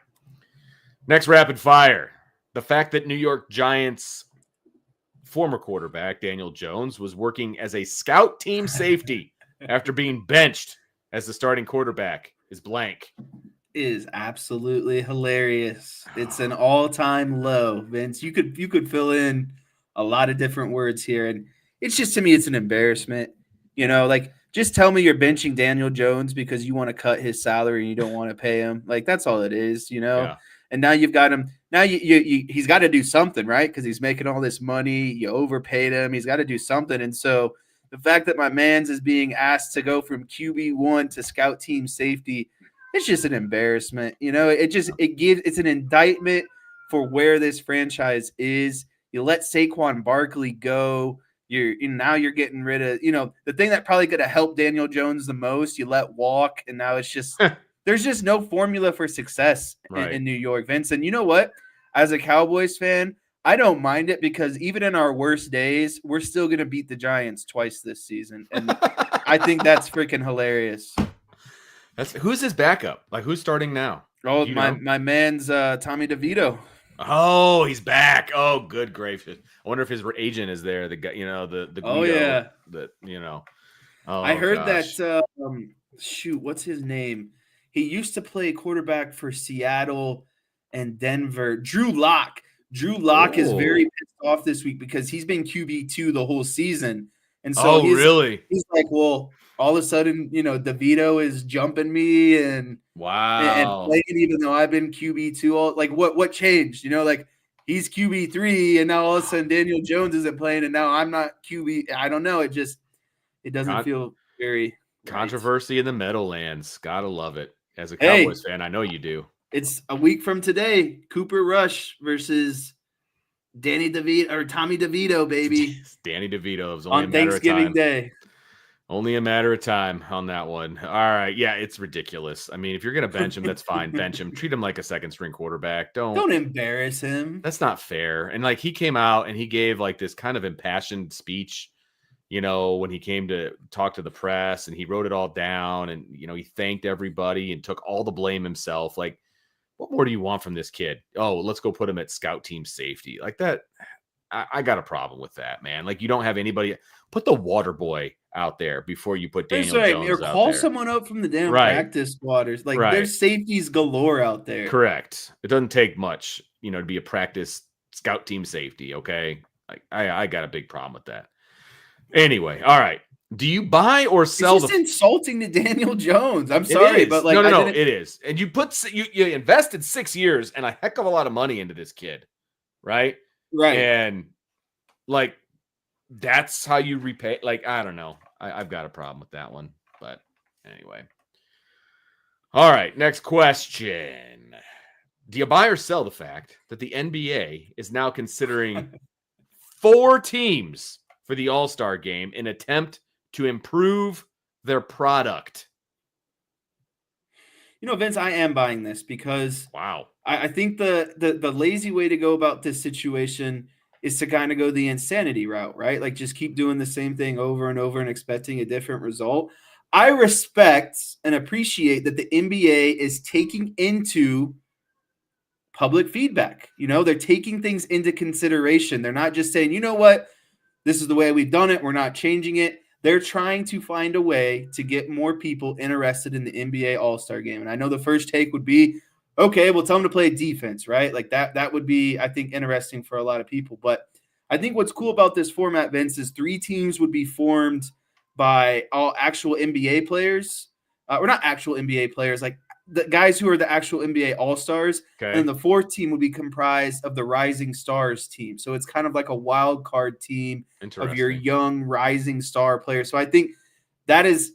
Next rapid fire. The fact that New York Giants former quarterback Daniel Jones was working as a scout team safety after being benched as the starting quarterback is blank. Is absolutely hilarious. It's an all-time low, Vince. You could fill in a lot of different words here, and it's just, to me, it's an embarrassment. Like, just tell me you're benching Daniel Jones because you want to cut his salary and you don't want to pay him. Like, that's all it is, Yeah. And now you've got him. Now he's got to do something, right? Because he's making all this money. You overpaid him. He's got to do something, and so the fact that my man's is being asked to go from QB1 to scout team safety, it's just an embarrassment. It's an indictment for where this franchise is. You let Saquon Barkley go. Now you're getting rid of, the thing that probably could have helped Daniel Jones the most, you let walk, and now it's just there's just no formula for success in New York, Vince. And you know what? As a Cowboys fan, I don't mind it because even in our worst days, we're still going to beat the Giants twice this season. And I think that's freaking hilarious. Who's his backup? Like, who's starting now? Oh, my man's Tommy DeVito. Oh, he's back. Oh, good gracious. I wonder if his agent is there. The guy, the Guido, oh, yeah. Oh, I heard that, what's his name? He used to play quarterback for Seattle and Denver. Drew Lock is very pissed off this week because he's been QB2 the whole season. And so really? he's like, well, all of a sudden, DeVito is jumping me and Wow. playing, even though I've been QB2 all like what changed? Like he's QB3 and now all of a sudden Daniel Jones isn't playing and now I'm not QB. I don't know. It doesn't feel very controversy in the Meadowlands. Gotta love it. As a Hey, Cowboys fan, I know you do. It's a week from today. Cooper Rush versus Danny DeVito or Tommy DeVito, baby. Danny DeVito. It was only on Thanksgiving Day. Only a matter of time on that one. All right. Yeah, it's ridiculous. I mean, if you're going to bench him, that's fine. Bench him. Treat him like a second string quarterback. Don't embarrass him. That's not fair. And like he came out and he gave like this kind of impassioned speech, when he came to talk to the press, and he wrote it all down, and, he thanked everybody and took all the blame himself. Like, what more do you want from this kid? Oh, let's go put him at scout team safety. Like that. I got a problem with that, man. Like, you don't have anybody. Put the water boy out there before you put Daniel Jones or call someone up from the damn practice squatters. Like, there's safeties galore out there. Correct. It doesn't take much, to be a practice scout team safety. Okay, like I got a big problem with that. Anyway, all right. Do you buy or sell? It's just insulting to Daniel Jones. I'm sorry, but like, no, it is. And you you invested 6 years and a heck of a lot of money into this kid, right? Right. And like, that's how you repay. Like, I don't know. I've got a problem with that one. But anyway. All right. Next question. Do you buy or sell the fact that the NBA is now considering 4 teams for the All-Star game in attempt to improve their product? Vince, I am buying this because wow. I think the lazy way to go about this situation is to kind of go the insanity route, right? Like, just keep doing the same thing over and over and expecting a different result. I respect and appreciate that the NBA is taking into public feedback. They're taking things into consideration. They're not just saying, you know what, this is the way we've done it, we're not changing it. They're trying to find a way to get more people interested in the NBA All-Star game. And I know the first take would be, okay, well, tell them to play defense, right? Like that would be, I think, interesting for a lot of people. But I think what's cool about this format, Vince, is 3 teams would be formed by all actual NBA players, or not actual NBA players, like the guys who are the actual NBA All-Stars. Okay. And the 4th team would be comprised of the Rising Stars team. So it's kind of like a wild card team of your young rising star players. So I think that is,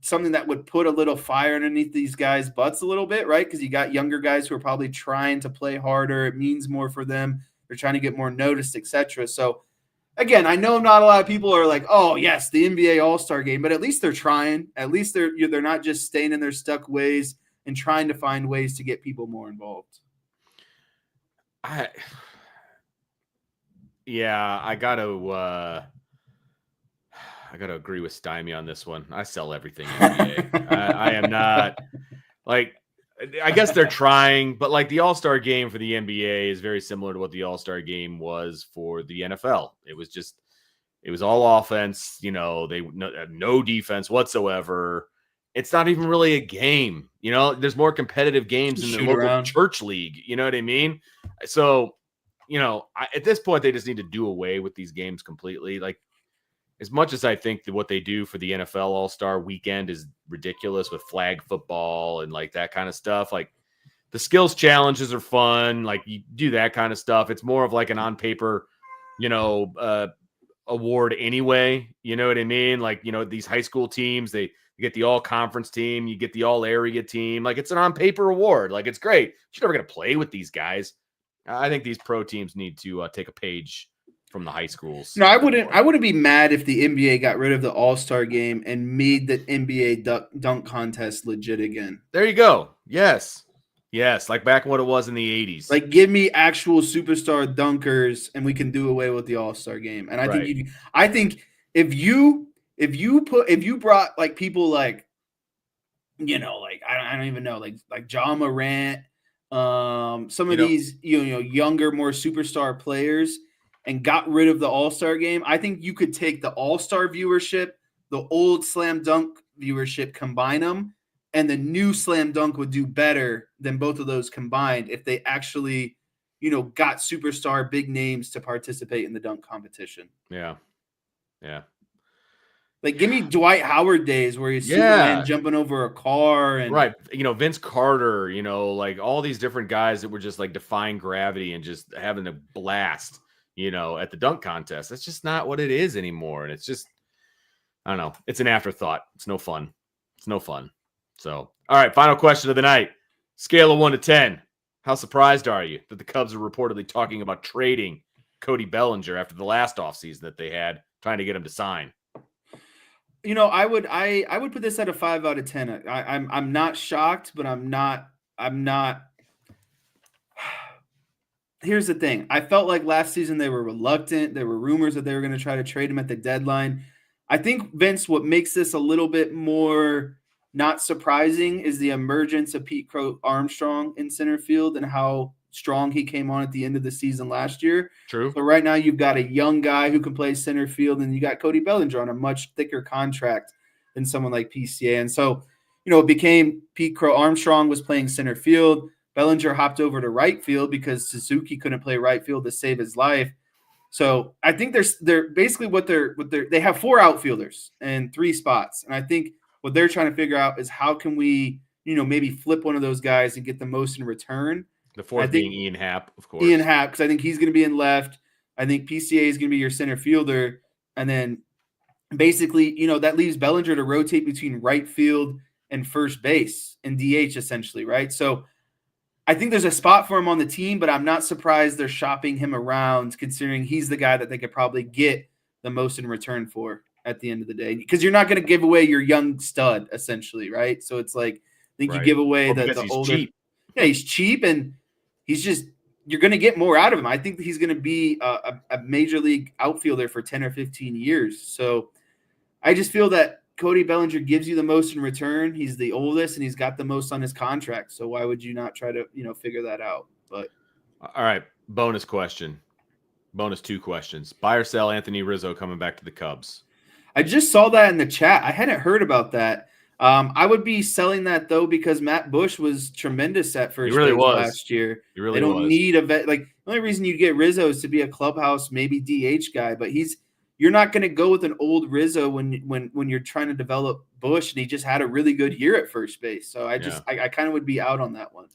something that would put a little fire underneath these guys' butts a little bit, right? Because you got younger guys who are probably trying to play harder. It means more for them. They're trying to get more noticed, etc. So again, I know not a lot of people are like, oh yes, the NBA All-Star game, but at least they're trying. At least they're not just staying in their stuck ways and trying to find ways to get people more involved. I gotta agree with Stymie on this one. I sell everything NBA. I am not like, I guess they're trying, but like the All-Star game for the NBA is very similar to what the All-Star game was for the NFL. It was all offense, no defense whatsoever. It's not even really a game. There's more competitive games in the local church league. You know what I mean? So, at this point, they just need to do away with these games completely. Like, as much as I think that what they do for the NFL All-Star weekend is ridiculous with flag football and like that kind of stuff, like the skills challenges are fun. Like, you do that kind of stuff. It's more of like an on paper, award anyway. You know what I mean? Like, these high school teams, you get the all conference team, you get the all area team. Like, it's an on paper award. Like, it's great. You're never going to play with these guys. I think these pro teams need to take a page from the high schools. No, I wouldn't be mad if the NBA got rid of the All-Star game and made the NBA dunk contest legit again. There you go. Yes, like back when it was in the 80s. Like, give me actual superstar dunkers, and we can do away with the All-Star game. And I think if you brought like people like, like I don't even know, like Ja Morant, some of these younger, more superstar players, and got rid of the All-Star game, I think you could take the All-Star viewership, the old slam dunk viewership, combine them, and the new slam dunk would do better than both of those combined if they actually, got superstar big names to participate in the dunk competition. Yeah. Like, give me Dwight Howard days where he's Superman jumping over a car and right. Vince Carter, like all these different guys that were just like defying gravity and just having a blast, at the dunk contest. That's just not what it is anymore. And it's just, I don't know. It's an afterthought. It's no fun. So, all right. Final question of the night. Scale of 1 to 10. How surprised are you that the Cubs are reportedly talking about trading Cody Bellinger after the last offseason that they had, trying to get him to sign? I would put this at a 5 out of 10. I'm not shocked, but I'm not. Here's the thing. I felt like last season they were reluctant. There were rumors that they were going to try to trade him at the deadline. I think, Vince, what makes this a little bit more not surprising is the emergence of Pete Crow Armstrong in center field and how strong he came on at the end of the season last year. True. So right now you've got a young guy who can play center field, and you got Cody Bellinger on a much thicker contract than someone like PCA. And so, it became Pete Crow Armstrong was playing center field. Bellinger hopped over to right field because Suzuki couldn't play right field to save his life. So I think they're basically they have 4 outfielders and 3 spots. And I think what they're trying to figure out is how can we, maybe flip one of those guys and get the most in return. The fourth being Ian Happ, of course. Ian Happ, because I think he's going to be in left. I think PCA is going to be your center fielder. And then basically, that leaves Bellinger to rotate between right field and first base and DH essentially, right? So I think there's a spot for him on the team, but I'm not surprised they're shopping him around considering he's the guy that they could probably get the most in return for at the end of the day. Because you're not going to give away your young stud essentially, right? So it's like, I think you give away the older. Cheap. Yeah, he's cheap and you're going to get more out of him. I think he's going to be a major league outfielder for 10 or 15 years. So I just feel that Cody Bellinger gives you the most in return. He's the oldest and he's got the most on his contract. So why would you not try to, figure that out? But all right. Bonus 2 questions. Buy or sell Anthony Rizzo coming back to the Cubs? I just saw that in the chat. I hadn't heard about that. I would be selling that though because Matt Bush was tremendous at first base last year. He really they don't need a vet. Like the only reason you get Rizzo is to be a clubhouse, maybe DH guy, but you're not going to go with an old Rizzo when you're trying to develop Bush, and he just had a really good year at first base. So I kind of would be out on that one.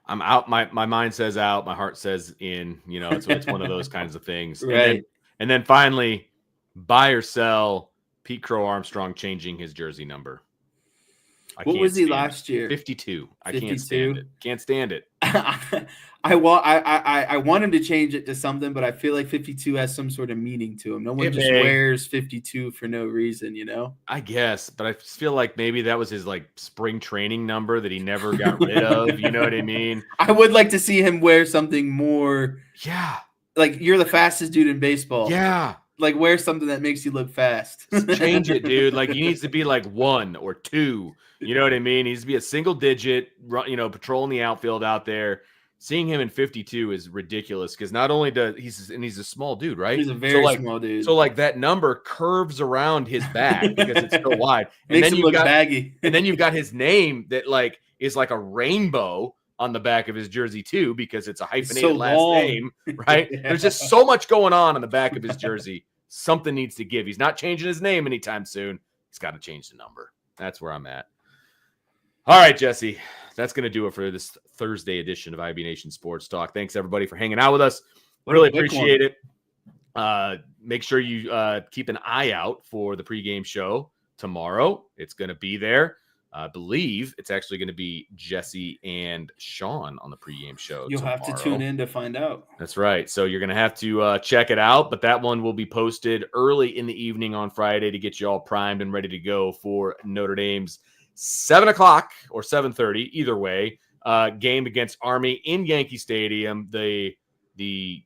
I'm out. My mind says out. My heart says in. It's one of those kinds of things. Right. And then finally, buy or sell Pete Crow Armstrong changing his jersey number. What was he last year? 52. I can't stand it. Can't stand it. I want him to change it to something, but I feel like 52 has some sort of meaning to him. No one just wears 52 for no reason, I guess, but I feel like maybe that was his spring training number that he never got rid of. You know what I mean? I would like to see him wear something more. Yeah. Like you're the fastest dude in baseball. Yeah. Like wear something that makes you look fast. Change it, dude. Like he needs to be 1 or 2. You know what I mean? He needs to be a single digit, patrolling the outfield out there. Seeing him in 52 is ridiculous because not only he's a small dude, right? He's a very small dude. So that number curves around his back because it's so wide. And Makes him look baggy. And then you've got his name that is like a rainbow on the back of his jersey too because it's a hyphenated last name, right? Yeah. There's just so much going on the back of his jersey. Something needs to give. He's not changing his name anytime soon. He's got to change the number. That's where I'm at. All right, Jesse, that's going to do it for this Thursday edition of IB Nation Sports Talk. Thanks, everybody, for hanging out with us. Really appreciate it. Make sure you keep an eye out for the pregame show tomorrow. It's going to be there. I believe it's actually going to be Jesse and Sean on the pregame show. You'll have to tune in to find out. That's right. So you're going to have to check it out, but that one will be posted early in the evening on Friday to get you all primed and ready to go for Notre Dame's 7 o'clock or 7:30, either way, game against Army in Yankee Stadium. The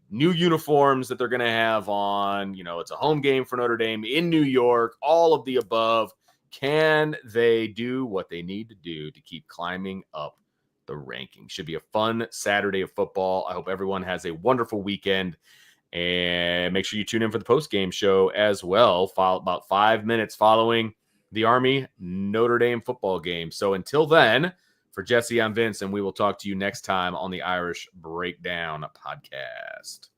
new uniforms that they're going to have on, it's a home game for Notre Dame in New York, all of the above. Can they do what they need to do to keep climbing up the rankings? Should be a fun Saturday of football. I hope everyone has a wonderful weekend. And make sure you tune in for the post-game show as well, about 5 minutes following the Army Notre Dame football game. So until then, for Jesse, I'm Vince, and we will talk to you next time on the Irish Breakdown podcast.